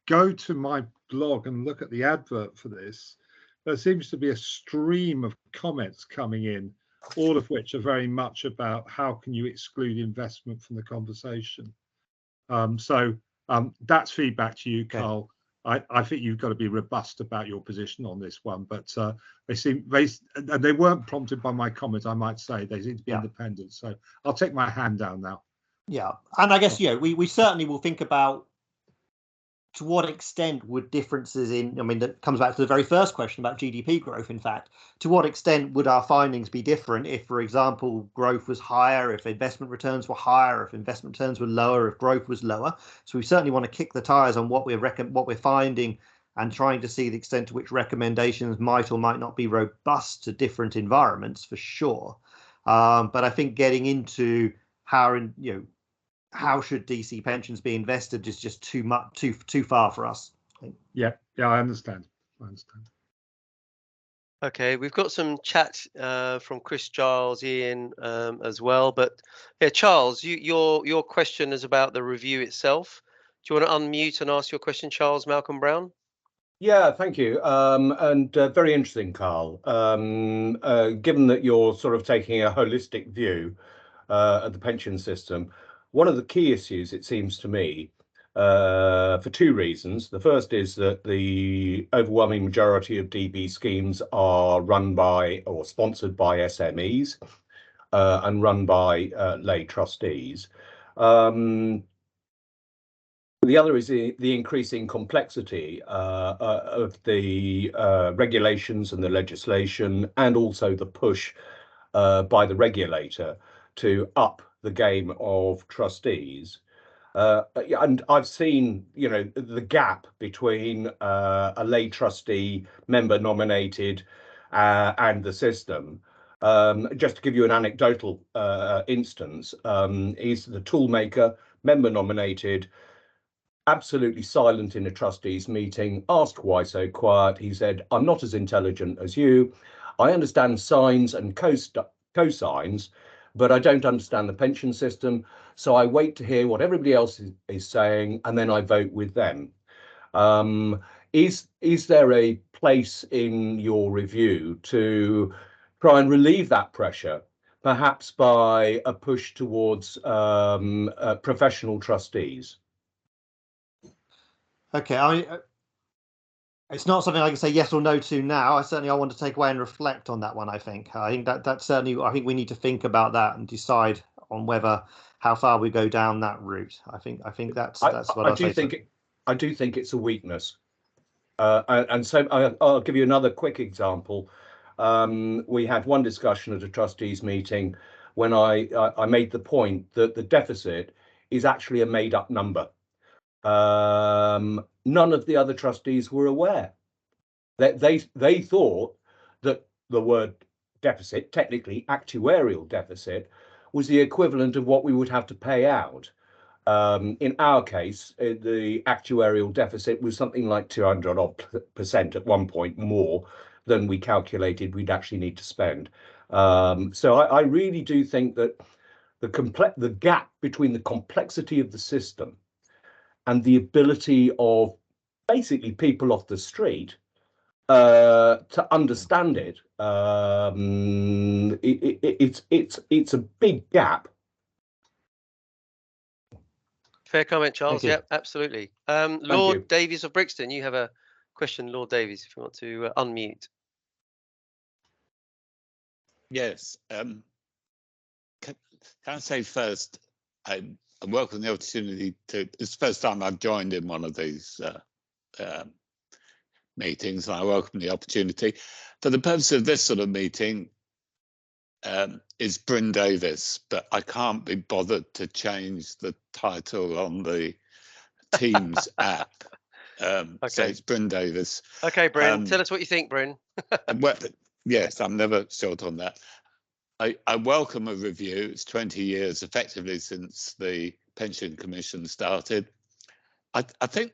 go to my blog and look at the advert for this, there seems to be a stream of comments coming in, all of which are very much about how can you exclude investment from the conversation. So that's feedback to you, Carl. I think you've got to be robust about your position on this one, but they weren't prompted by my comments, I might say. They seem to be independent. So I'll take my hand down now. Yeah, and I guess we certainly will think about to what extent would differences in, I mean, that comes back to the very first question about GDP growth, in fact, to what extent would our findings be different if, for example, growth was higher, if investment returns were higher, if investment returns were lower, if growth was lower. So we certainly want to kick the tires on what we're finding and trying to see the extent to which recommendations might or might not be robust to different environments, for sure. But I think getting into how should DC pensions be invested is just too far for us. Yeah, I understand. Okay, we've got some chat from Chris, Giles, Ian as well. But yeah, Charles, your question is about the review itself. Do you want to unmute and ask your question, Charles Malcolm Brown? Yeah, thank you. And very interesting, Carl. Given that you're sort of taking a holistic view of the pension system, one of the key issues, it seems to me, for two reasons. The first is that the overwhelming majority of DB schemes are run by or sponsored by SMEs and run by lay trustees. The other is the increasing complexity of the regulations and the legislation, and also the push by the regulator to up the game of trustees. And I've seen, the gap between a lay trustee member nominated and the system. Just to give you an anecdotal instance, is the toolmaker member nominated, absolutely silent in a trustees meeting, asked why so quiet. He said, "I'm not as intelligent as you. I understand sines and cosines, but I don't understand the pension system. So I wait to hear what everybody else is saying, and then I vote with them." Is there a place in your review to try and relieve that pressure, perhaps by a push towards professional trustees? Okay, it's not something I can say yes or no to now. I want to take away and reflect on that one. I think that certainly, I think we need to think about that and decide on how far we go down that route. I think that's what I do think. I do think it's a weakness, and so I'll give you another quick example. We had one discussion at a trustees meeting when I made the point that the deficit is actually a made-up number. None of the other trustees were aware that they thought that the word deficit, technically actuarial deficit, was the equivalent of what we would have to pay out. In our case, the actuarial deficit was something like 200% at one point more than we calculated we'd actually need to spend. So I really do think that the gap between the complexity of the system and the ability of basically people off the street to understand it, it's a big gap. Fair comment, Charles. you. Yeah, absolutely. Lord you. Davies of Brixton, you have a question, Lord Davies, if you want to unmute. Yes. Can I say first, I welcome the opportunity to. It's the first time I've joined in one of these meetings, and I welcome the opportunity. For the purpose of this sort of meeting, is Bryn Davis, but I can't be bothered to change the title on the Teams app. So Okay. it's Bryn Davis. Okay, Bryn, tell us what you think, Bryn. Well, yes, I'm never short on that. I welcome a review. It's 20 years effectively since the Pension Commission started. I think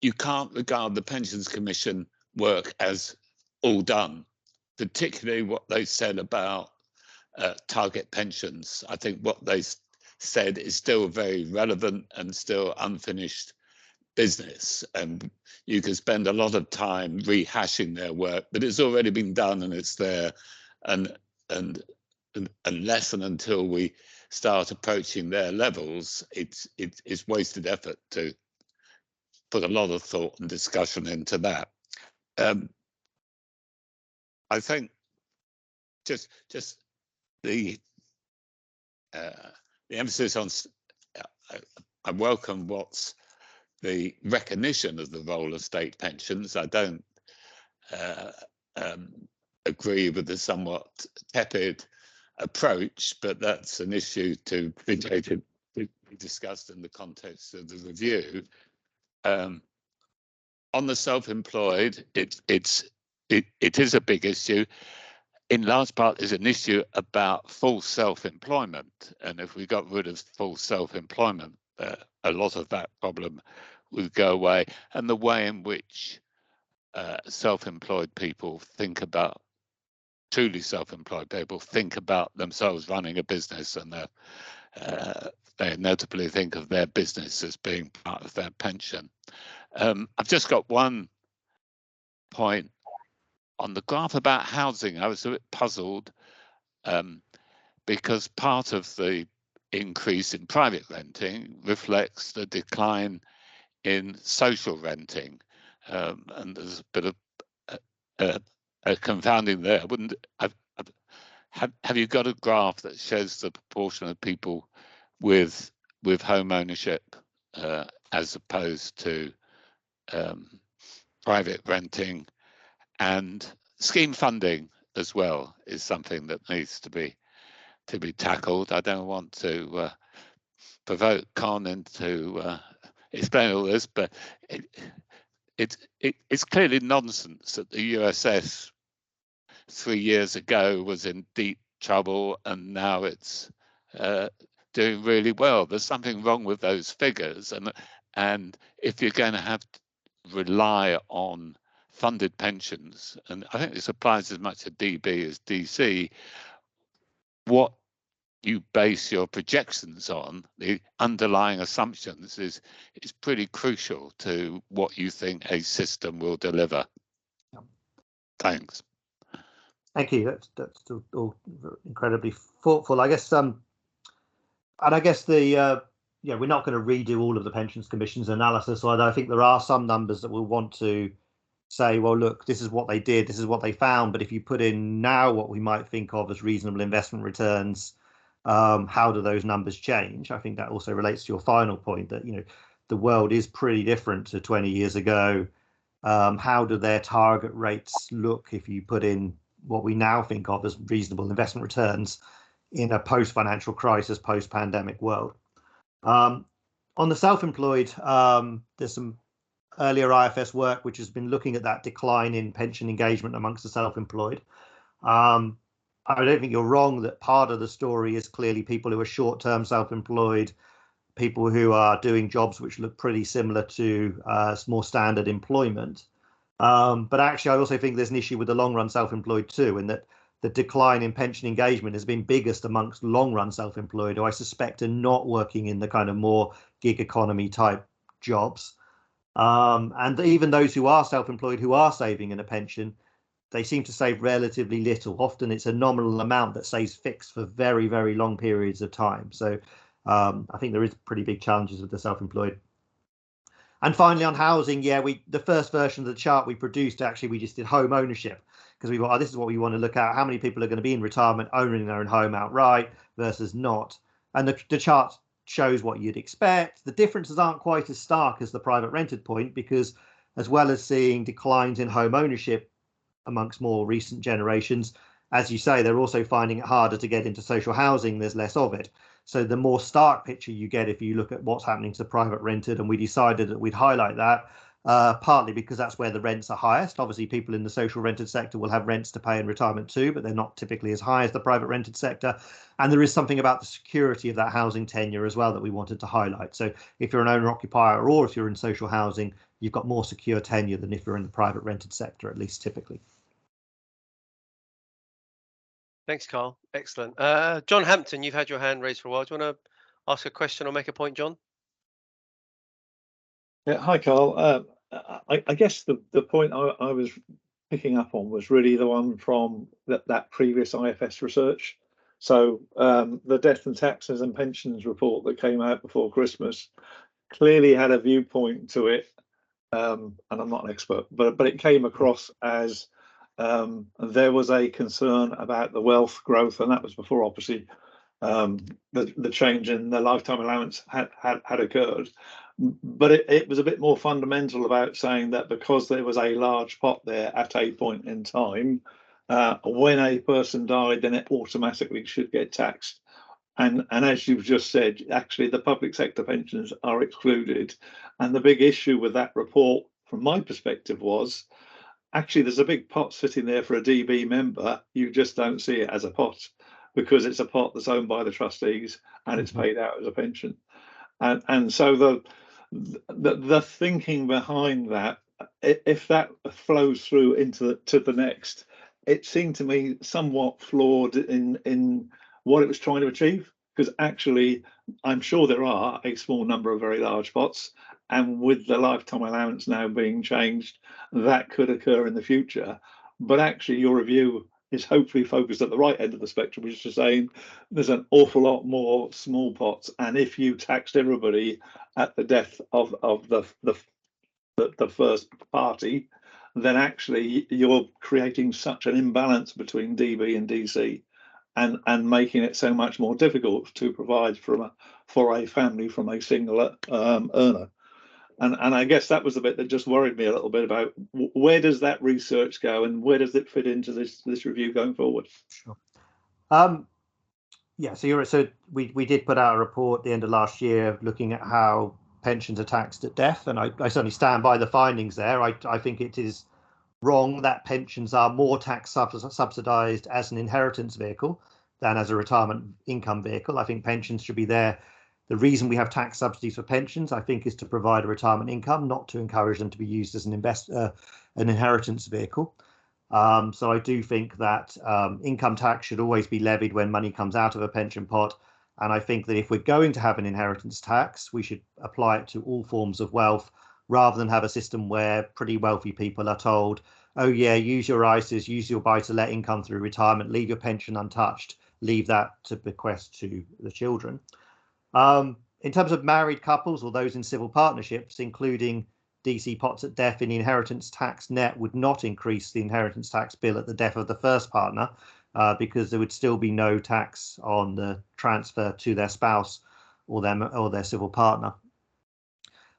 you can't regard the Pensions Commission work as all done, particularly what they said about target pensions. I think what they said is still very relevant and still unfinished business, and you could spend a lot of time rehashing their work, but it's already been done and it's there, and unless and until we start approaching their levels, it's wasted effort to put a lot of thought and discussion into that. I think just the emphasis on I welcome what's the recognition of the role of state pensions. I don't agree with the somewhat tepid approach, but that's an issue to be discussed in the context of the review. On the self-employed, it is a big issue. In large part, is an issue about full self-employment, and if we got rid of full self-employment, a lot of that problem would go away. And the way in which self-employed people think about, truly self-employed people think about themselves running a business, and they notably think of their business as being part of their pension. I've just got one point on the graph about housing. I was a bit puzzled because part of the increase in private renting reflects the decline in social renting, and there's a bit of confounding there. Have you got a graph that shows the proportion of people with home ownership as opposed to private renting? And scheme funding as well is something that needs to be tackled. I don't want to provoke Con into explain all this, but it's clearly nonsense that the USS 3 years ago was in deep trouble and now it's doing really well. There's something wrong with those figures, and if you're going to have to rely on funded pensions, and I think this applies as much to DB as DC, what you base your projections on, the underlying assumptions, is pretty crucial to what you think a system will deliver. Thanks. Thank you. That's all incredibly thoughtful. I guess and I guess the we're not going to redo all of the Pensions Commission's analysis, although I think there are some numbers that we'll want to say, well, look, this is what they did, this is what they found. But if you put in now what we might think of as reasonable investment returns, how do those numbers change? I think that also relates to your final point that, the world is pretty different to 20 years ago. How do their target rates look if you put in what we now think of as reasonable investment returns in a post-financial crisis, post-pandemic world? On the self-employed, there's some earlier IFS work which has been looking at that decline in pension engagement amongst the self-employed. I don't think you're wrong that part of the story is clearly people who are short-term self-employed, people who are doing jobs which look pretty similar to more standard employment. But actually, I also think there's an issue with the long-run self-employed too, in that the decline in pension engagement has been biggest amongst long-run self-employed, who I suspect are not working in the kind of more gig economy type jobs. And even those who are self-employed, who are saving in a pension, they seem to save relatively little. Often it's a nominal amount that stays fixed for very, very long periods of time. So I think there is pretty big challenges with the self-employed. And finally, on housing, the first version of the chart we produced, actually, we just did home ownership, because we thought, this is what we want to look at. How many people are going to be in retirement owning their own home outright versus not? And the chart shows what you'd expect. The differences aren't quite as stark as the private rented point, because as well as seeing declines in home ownership amongst more recent generations, as you say, they're also finding it harder to get into social housing. There's less of it. So the more stark picture you get if you look at what's happening to the private rented, and we decided that we'd highlight that, partly because that's where the rents are highest. Obviously, people in the social rented sector will have rents to pay in retirement too, but they're not typically as high as the private rented sector. And there is something about the security of that housing tenure as well that we wanted to highlight. So if you're an owner occupier, or if you're in social housing, you've got more secure tenure than if you're in the private rented sector, at least typically. Thanks, Carl. Excellent. John Hampton, you've had your hand raised for a while. Do you want to ask a question or make a point, John? Yeah, hi, Carl. I guess the point I was picking up on was really the one from that previous IFS research. So the Death and Taxes and Pensions report that came out before Christmas clearly had a viewpoint to it, and I'm not an expert, but it came across as there was a concern about the wealth growth, and that was before, obviously, the change in the lifetime allowance had occurred. But it was a bit more fundamental about saying that because there was a large pot there at a point in time, when a person died, then it automatically should get taxed. And as you've just said, actually, the public sector pensions are excluded. And the big issue with that report, from my perspective, was actually there's a big pot sitting there for a DB member. You just don't see it as a pot, because it's a pot that's owned by the trustees and it's paid out as a pension. And so the thinking behind that, if that flows through into the next, it seemed to me somewhat flawed in what it was trying to achieve, because actually I'm sure there are a small number of very large pots, and with the lifetime allowance now being changed, that could occur in the future. But actually your review is hopefully focused at the right end of the spectrum, which is saying there's an awful lot more small pots, and if you taxed everybody at the death of the first party, then actually you're creating such an imbalance between DB and DC, and making it so much more difficult to provide for a family from a single earner. And I guess that was the bit that just worried me a little bit about where does that research go, and where does it fit into this review going forward? Sure. Yeah, so we did put out a report at the end of last year looking at how pensions are taxed at death, and I certainly stand by the findings there. I think it is wrong that pensions are more tax subsidised as an inheritance vehicle than as a retirement income vehicle. I think pensions should be there. The reason we have tax subsidies for pensions, I think, is to provide a retirement income, not to encourage them to be used as an inheritance vehicle. So I do think that income tax should always be levied when money comes out of a pension pot. And I think that if we're going to have an inheritance tax, we should apply it to all forms of wealth, rather than have a system where pretty wealthy people are told, oh yeah, use your ISAs, use your buy-to-let income through retirement, leave your pension untouched, leave that to bequest to the children. In terms of married couples or those in civil partnerships, including DC pots at death in the inheritance tax net would not increase the inheritance tax bill at the death of the first partner, because there would still be no tax on the transfer to their spouse or their civil partner.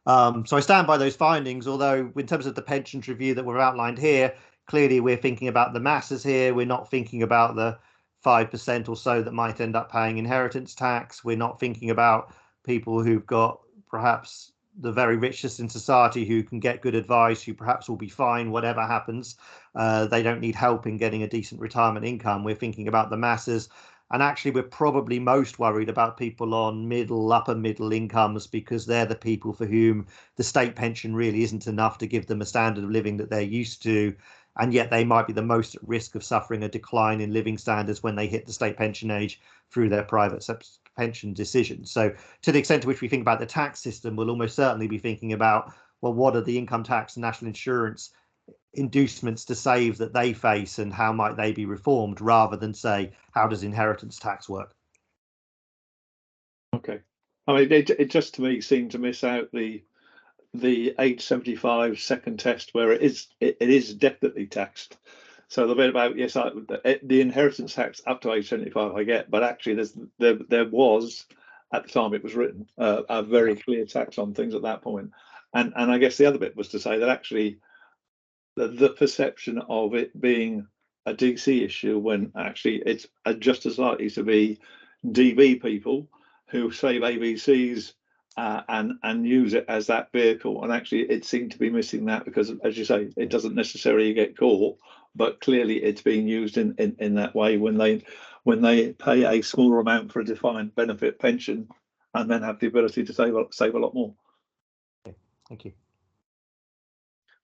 So I stand by those findings, although in terms of the pensions review that were outlined here, clearly we're thinking about the masses here. We're not thinking about the 5% or so that might end up paying inheritance tax. We're not thinking about people who've got perhaps the very richest in society who can get good advice, who perhaps will be fine whatever happens. They don't need help in getting a decent retirement income. We're thinking about the masses. And actually, we're probably most worried about people on upper middle incomes, because they're the people for whom the state pension really isn't enough to give them a standard of living that they're used to. And yet they might be the most at risk of suffering a decline in living standards when they hit the state pension age through their private pension decisions. So to the extent to which we think about the tax system, we'll almost certainly be thinking about, well, what are the income tax and national insurance inducements to save that they face, and how might they be reformed, rather than say, how does inheritance tax work? Okay, I mean, it just to me seemed to miss out the age 75 second test where it is definitely taxed. So the bit about yes, the inheritance tax up to age 75 I get, but actually there was at the time it was written a very clear tax on things at that point. And I guess the other bit was to say that actually the perception of it being a DC issue when actually it's just as likely to be DB people who save ABCs and use it as that vehicle. And actually it seemed to be missing that because, as you say, it doesn't necessarily get caught, but clearly it's being used in that way when they pay a smaller amount for a defined benefit pension and then have the ability to save a lot more. Okay, thank you.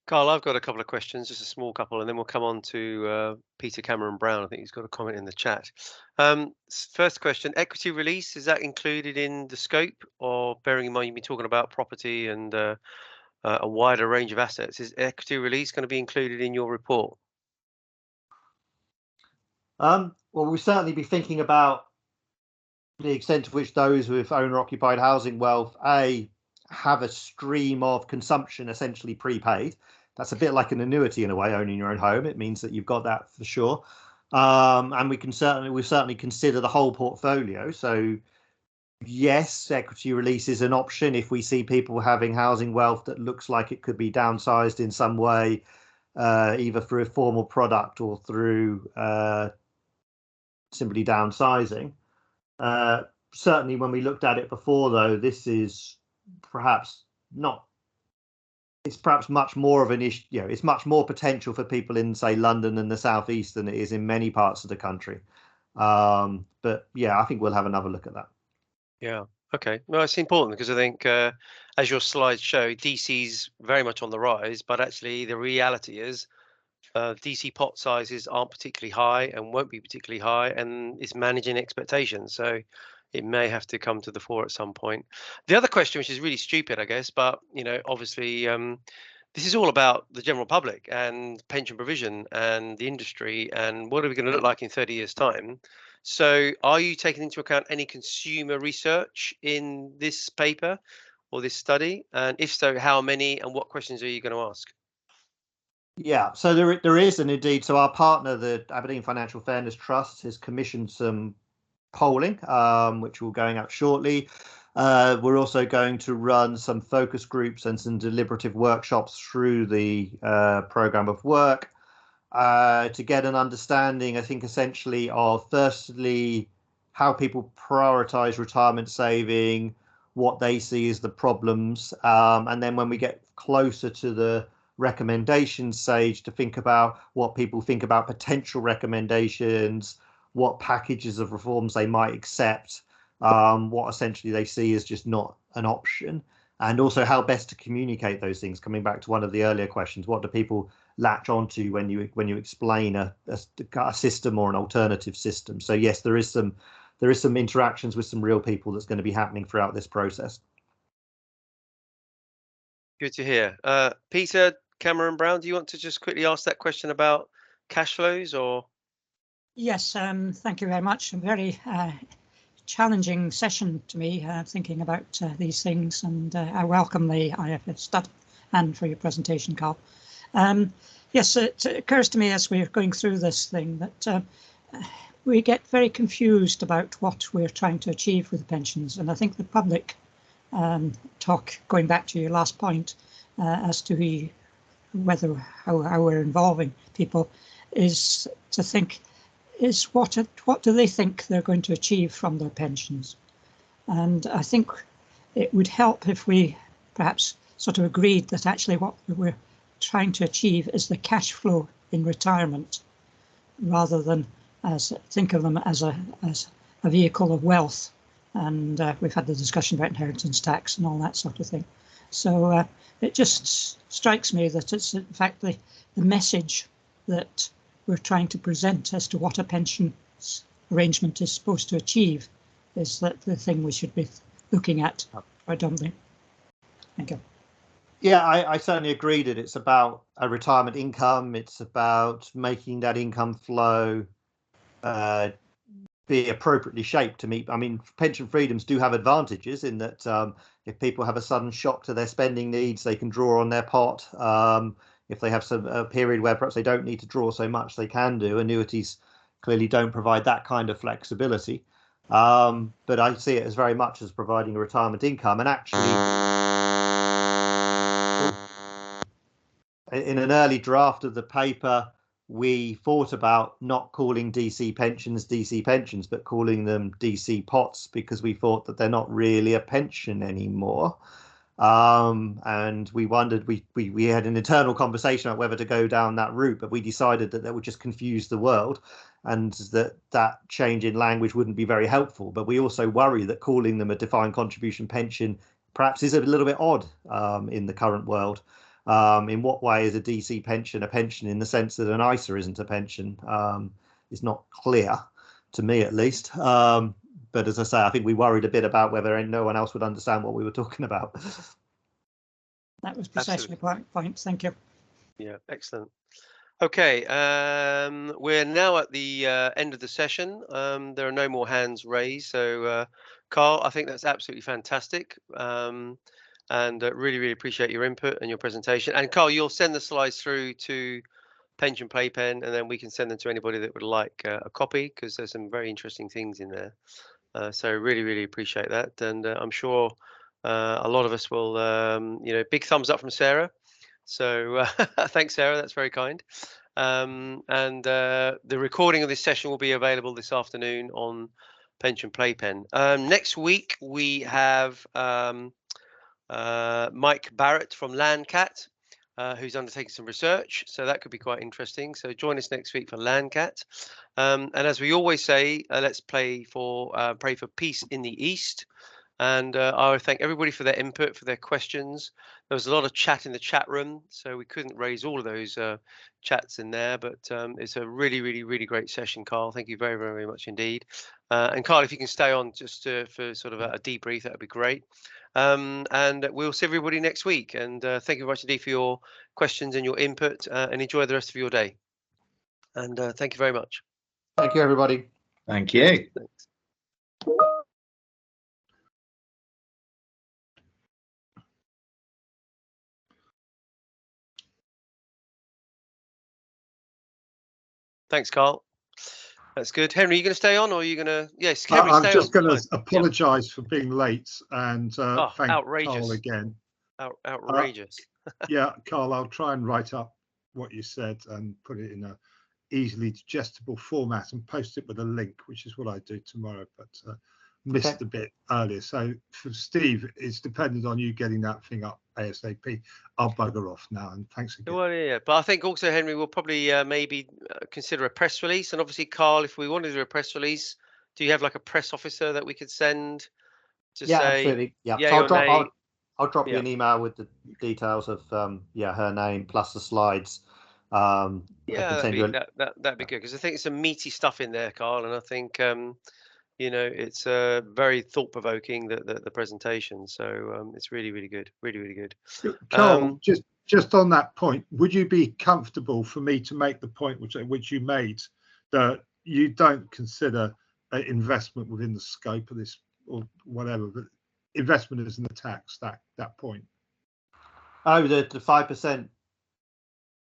Carl, I've got a couple of questions, just a small couple, and then we'll come on to Peter Cameron Brown. I think he's got a comment in the chat. First question, equity release, is that included in the scope, or bearing in mind you've been talking about property and a wider range of assets, is equity release going to be included in your report? Well, we'll certainly be thinking about the extent to which those with owner-occupied housing wealth, have a stream of consumption essentially prepaid. That's a bit like an annuity in a way, owning your own home. It means that you've got that for sure. And we certainly consider the whole portfolio. So yes, equity release is an option if we see people having housing wealth that looks like it could be downsized in some way, either through a formal product or through simply downsizing. Certainly when we looked at it before, though, this is perhaps not, it's perhaps much more of an issue, it's much more potential for people in, say, London and the southeast than it is in many parts of the country. But yeah, I think we'll have another look at that. Yeah, okay. Well, it's important because I think, as your slides show, DC's very much on the rise, but actually the reality is DC pot sizes aren't particularly high and won't be particularly high, and it's managing expectations. So it may have to come to the fore at some point. The other question, which is really stupid, I guess, but obviously this is all about the general public and pension provision and the industry and what are we going to look like in 30 years' time. So are you taking into account any consumer research in this paper or this study? And if so, how many and what questions are you going to ask? Yeah, so there is, and indeed, so our partner, the Aberdeen Financial Fairness Trust, has commissioned some polling, which will be going out shortly. We're also going to run some focus groups and some deliberative workshops through the programme of work to get an understanding, I think, essentially of, firstly, how people prioritise retirement saving, what they see as the problems, and then when we get closer to the recommendation stage, to think about what people think about potential recommendations, what packages of reforms they might accept, what essentially they see as just not an option, and also how best to communicate those things. Coming back to one of the earlier questions, what do people latch onto when you explain a system or an alternative system? So yes, there is some interactions with some real people that's going to be happening throughout this process. Good to hear. Peter Cameron Brown, do you want to just quickly ask that question about cash flows or? Yes, thank you very much. A very challenging session to me, thinking about these things, and I welcome the IFS study and for your presentation, Carl. Yes, it occurs to me as we're going through this thing that we get very confused about what we're trying to achieve with pensions, and I think the public talk, going back to your last point, as to whether how we're involving people, is to think, is what do they think they're going to achieve from their pensions? And I think it would help if we perhaps sort of agreed that actually what we're trying to achieve is the cash flow in retirement, rather than think of them as a vehicle of wealth. And we've had the discussion about inheritance tax and all that sort of thing. So it just strikes me that it's in fact the message that we're trying to present as to what a pension arrangement is supposed to achieve is that the thing we should be looking at predominantly. Thank you. Yeah, I certainly agree that it's about a retirement income. It's about making that income flow be appropriately shaped to meet. I mean, pension freedoms do have advantages in that if people have a sudden shock to their spending needs, they can draw on their pot. If they have a period where perhaps they don't need to draw so much, they can do. Annuities clearly don't provide that kind of flexibility. But I see it as very much as providing a retirement income. And actually, in an early draft of the paper, we thought about not calling DC pensions, but calling them DC pots, because we thought that they're not really a pension anymore. And we wondered, we had an internal conversation about whether to go down that route, but we decided that would just confuse the world, and that change in language wouldn't be very helpful. But we also worry that calling them a defined contribution pension perhaps is a little bit odd in the current world. In what way is a DC pension a pension in the sense that an ISA isn't a pension? Is not clear to me, at least. But as I say, I think we worried a bit about whether no one else would understand what we were talking about. That was precisely the point. Thank you. Yeah, excellent. Okay, we're now at the end of the session. There are no more hands raised. So, Carl, I think that's absolutely fantastic. And really appreciate your input and your presentation. And Carl, you'll send the slides through to Pension Playpen, and then we can send them to anybody that would like a copy, because there's some very interesting things in there. So really appreciate that. And I'm sure a lot of us will, big thumbs up from Sarah. So thanks, Sarah. That's very kind. And the recording of this session will be available this afternoon on Pension Playpen. Next week, we have Mike Barrett from Landcat, who's undertaking some research, so that could be quite interesting. So join us next week for Landcat. And as we always say, let's pray for peace in the East. And I would thank everybody for their input, for their questions. There was a lot of chat in the chat room, so we couldn't raise all of those chats in there, but it's a really great session, Carl. Thank you very much indeed. And Carl, if you can stay on just for sort of a debrief, that would be great. And we'll see everybody next week. And thank you very much indeed for your questions and your input, and enjoy the rest of your day. And thank you very much. Thank you, everybody. Thank you. Thanks. Thanks, Carl. That's good. Henry, are you going to stay on, or are you going to? Yes, Henry, I'm stay just on. going to apologise for being late and thank outrageous. Carl again. Outrageous. Yeah, Carl, I'll try and write up what you said and put it in a easily digestible format and post it with a link, which is what I do tomorrow, but missed a bit earlier. So for Steve, it's dependent on you getting that thing up ASAP. I'll bugger off now, and thanks again. Well, yeah, but I think also, Henry, we'll probably maybe consider a press release. And obviously, Carl, if we want to do a press release, do you have like a press officer that we could send to say? Absolutely. Yeah, so I'll drop you an email with the details of her name plus the slides. That'd be good, because I think it's some meaty stuff in there, Carl, and I think it's very thought-provoking, the presentation. So it's really good, really good. Carl, just on that point, would you be comfortable for me to make the point which you made, that you don't consider investment within the scope of this or whatever, but investment isn't a tax, that point? Oh, the 5%.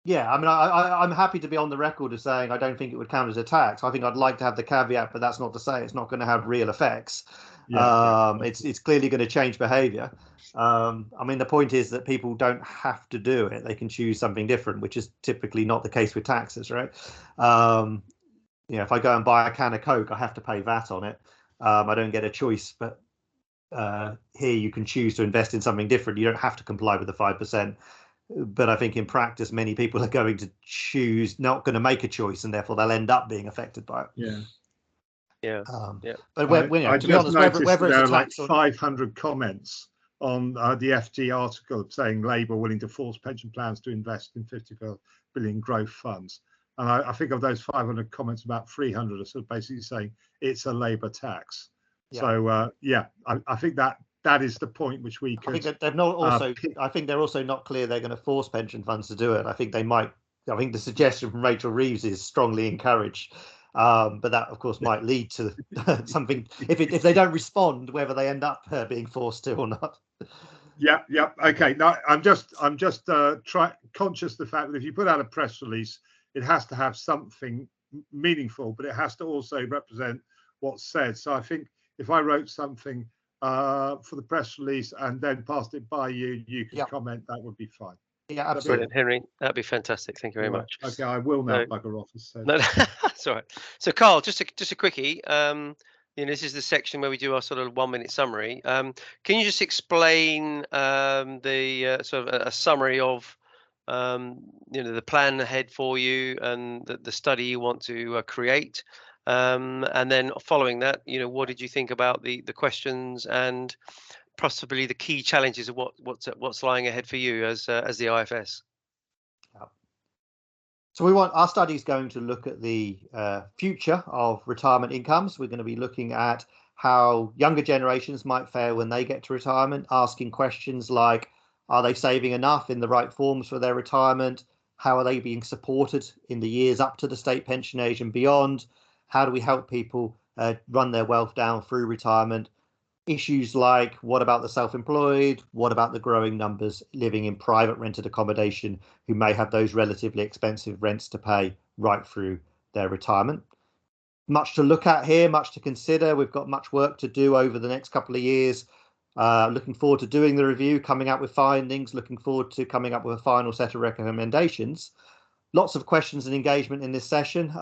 Yeah, I mean, I'm happy to be on the record as saying I don't think it would count as a tax. I think I'd like to have the caveat, but that's not to say it's not going to have real effects. It's clearly going to change behaviour. I mean, the point is that people don't have to do it; they can choose something different, which is typically not the case with taxes, right? If I go and buy a can of Coke, I have to pay VAT on it. I don't get a choice, but here you can choose to invest in something different. You don't have to comply with the 5%. But I think in practice, many people are going to not going to make a choice, and therefore they'll end up being affected by it. Yeah. But to be honest, whether there are like 500 comments on the FT article saying Labour willing to force pension plans to invest in 54 billion growth funds. And I think of those 500 comments, about 300 are sort of basically saying it's a Labour tax. So I think that is the point which we could. I think they've not also. I think they're also not clear they're going to force pension funds to do it. I think they might. I think the suggestion from Rachel Reeves is strongly encouraged. But that, of course, might lead to something if they don't respond, whether they end up being forced to or not. Yeah. Okay. No, I'm just conscious of the fact that if you put out a press release, it has to have something meaningful, but it has to also represent what's said. So I think if I wrote something for the press release and then passed it by you, you could comment. That would be fine. Yeah, absolutely. Brilliant, Henry. That'd be fantastic. Thank you very much. Okay, I will now bugger off. No, that's all right. So, Carl, just a quickie. This is the section where we do our sort of 1-minute summary. Can you just explain the sort of a summary of the plan ahead for you and the study you want to create, and then following that, what did you think about the questions and possibly the key challenges of what's lying ahead for you as the IFS? So our study is going to look at the future of retirement incomes. We're going to be looking at how younger generations might fare when they get to retirement, asking questions like, are they saving enough in the right forms for their retirement? How are they being supported in the years up to the state pension age and beyond? How do we help people run their wealth down through retirement? Issues like, what about the self-employed? What about the growing numbers living in private rented accommodation who may have those relatively expensive rents to pay right through their retirement? Much to look at here, much to consider. We've got much work to do over the next couple of years. Looking forward to doing the review, coming up with findings, looking forward to coming up with a final set of recommendations. Lots of questions and engagement in this session.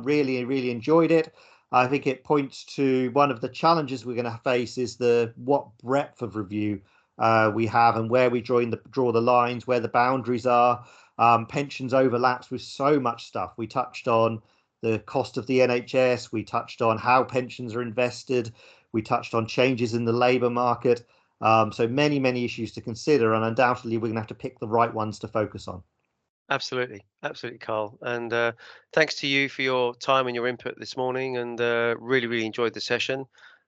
Really enjoyed it. I think it points to one of the challenges we're going to face is what breadth of review we have and where we draw the lines, where the boundaries are. Pensions overlaps with so much stuff. We touched on the cost of the NHS. We touched on how pensions are invested. We touched on changes in the labour market. So many issues to consider, and undoubtedly we're going to have to pick the right ones to focus on. Absolutely, Carl. And thanks to you for your time and your input this morning. And really enjoyed the session.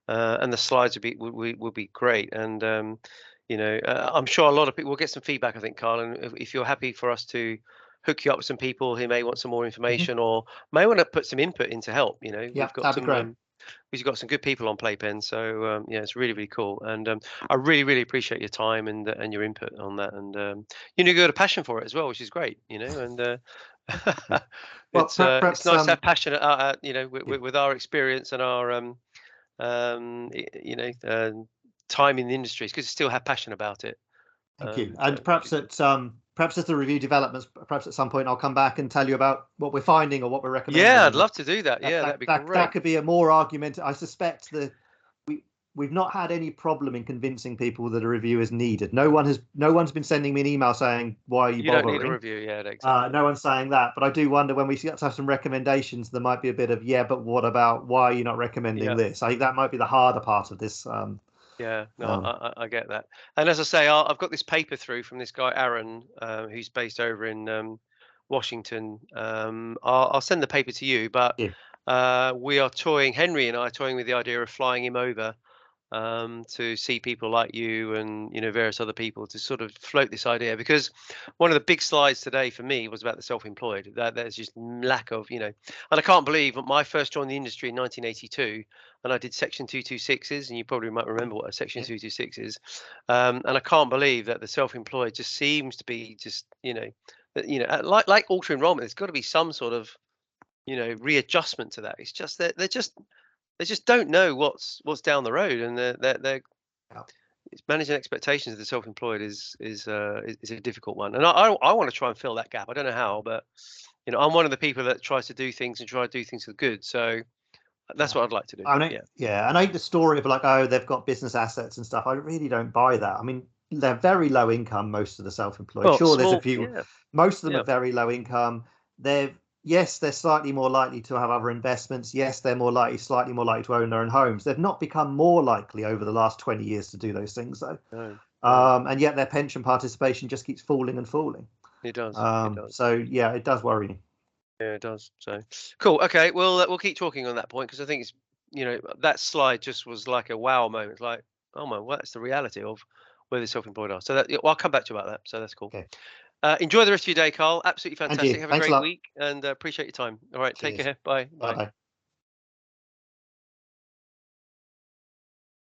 And the slides will be great. And I'm sure a lot of people will get some feedback, I think, Carl. And if you're happy for us to hook you up with some people who may want some more information or may want to put some input in to help, yeah, we've got that'd be great. We've got some good people on Playpen, so it's really cool, and I really appreciate your time and your input on that, and you got a passion for it as well, which is great, and it's nice to have passion, with our experience and our time in the industry, because you still have passion about it. Thank you, and perhaps as the review developments, perhaps at some point I'll come back and tell you about what we're finding or what we're recommending. Yeah, I'd love to do that. Yeah, that'd be great. That could be a more argument. I suspect that we've not had any problem in convincing people that a review is needed. No one's been sending me an email saying, why are you bothering? Don't need a review. Yeah, exactly. No one's saying that, but I do wonder when we get to have some recommendations, there might be a bit of, but what about, why are you not recommending this? I think that might be the harder part of this. Yeah, no, I get that. And as I say, I've got this paper through from this guy, Aaron, who's based over in Washington. I'll send the paper to you, but we are Henry and I are toying with the idea of flying him over to see people like you and various other people to sort of float this idea, because one of the big slides today for me was about the self-employed. There's just lack of and I can't believe my first joined the industry in 1982 and I did section 226s, and you probably might remember what a section 226 is, and I can't believe that the self-employed just seems to be just like auto enrollment, there's got to be some sort of readjustment to that. It's just that they just don't know what's down the road, and they're managing expectations of the self-employed is a difficult one. And I want to try and fill that gap. I don't know how, but I'm one of the people that tries to do things and try to do things for good. So that's what I'd like to do. And I think the story of like, oh, they've got business assets and stuff, I really don't buy that. I mean, they're very low income, most of the self-employed. There's a few. Yeah. Most of them are very low income. They're slightly more likely to have other investments. Yes, they're slightly more likely to own their own homes. They've not become more likely over the last 20 years to do those things, though. No. And yet their pension participation just keeps falling and falling. It does. So yeah, it does worry me. Yeah, it does. So cool. Okay, we'll keep talking on that point, because I think it's that slide just was like a wow moment. It's like, oh my, that's the reality of where the self-employed are. So I'll come back to you about that. So that's cool. Okay. Enjoy the rest of your day, Carl. Absolutely fantastic. Have a Thanks great week, and appreciate your time. All right, take care. Bye. Bye.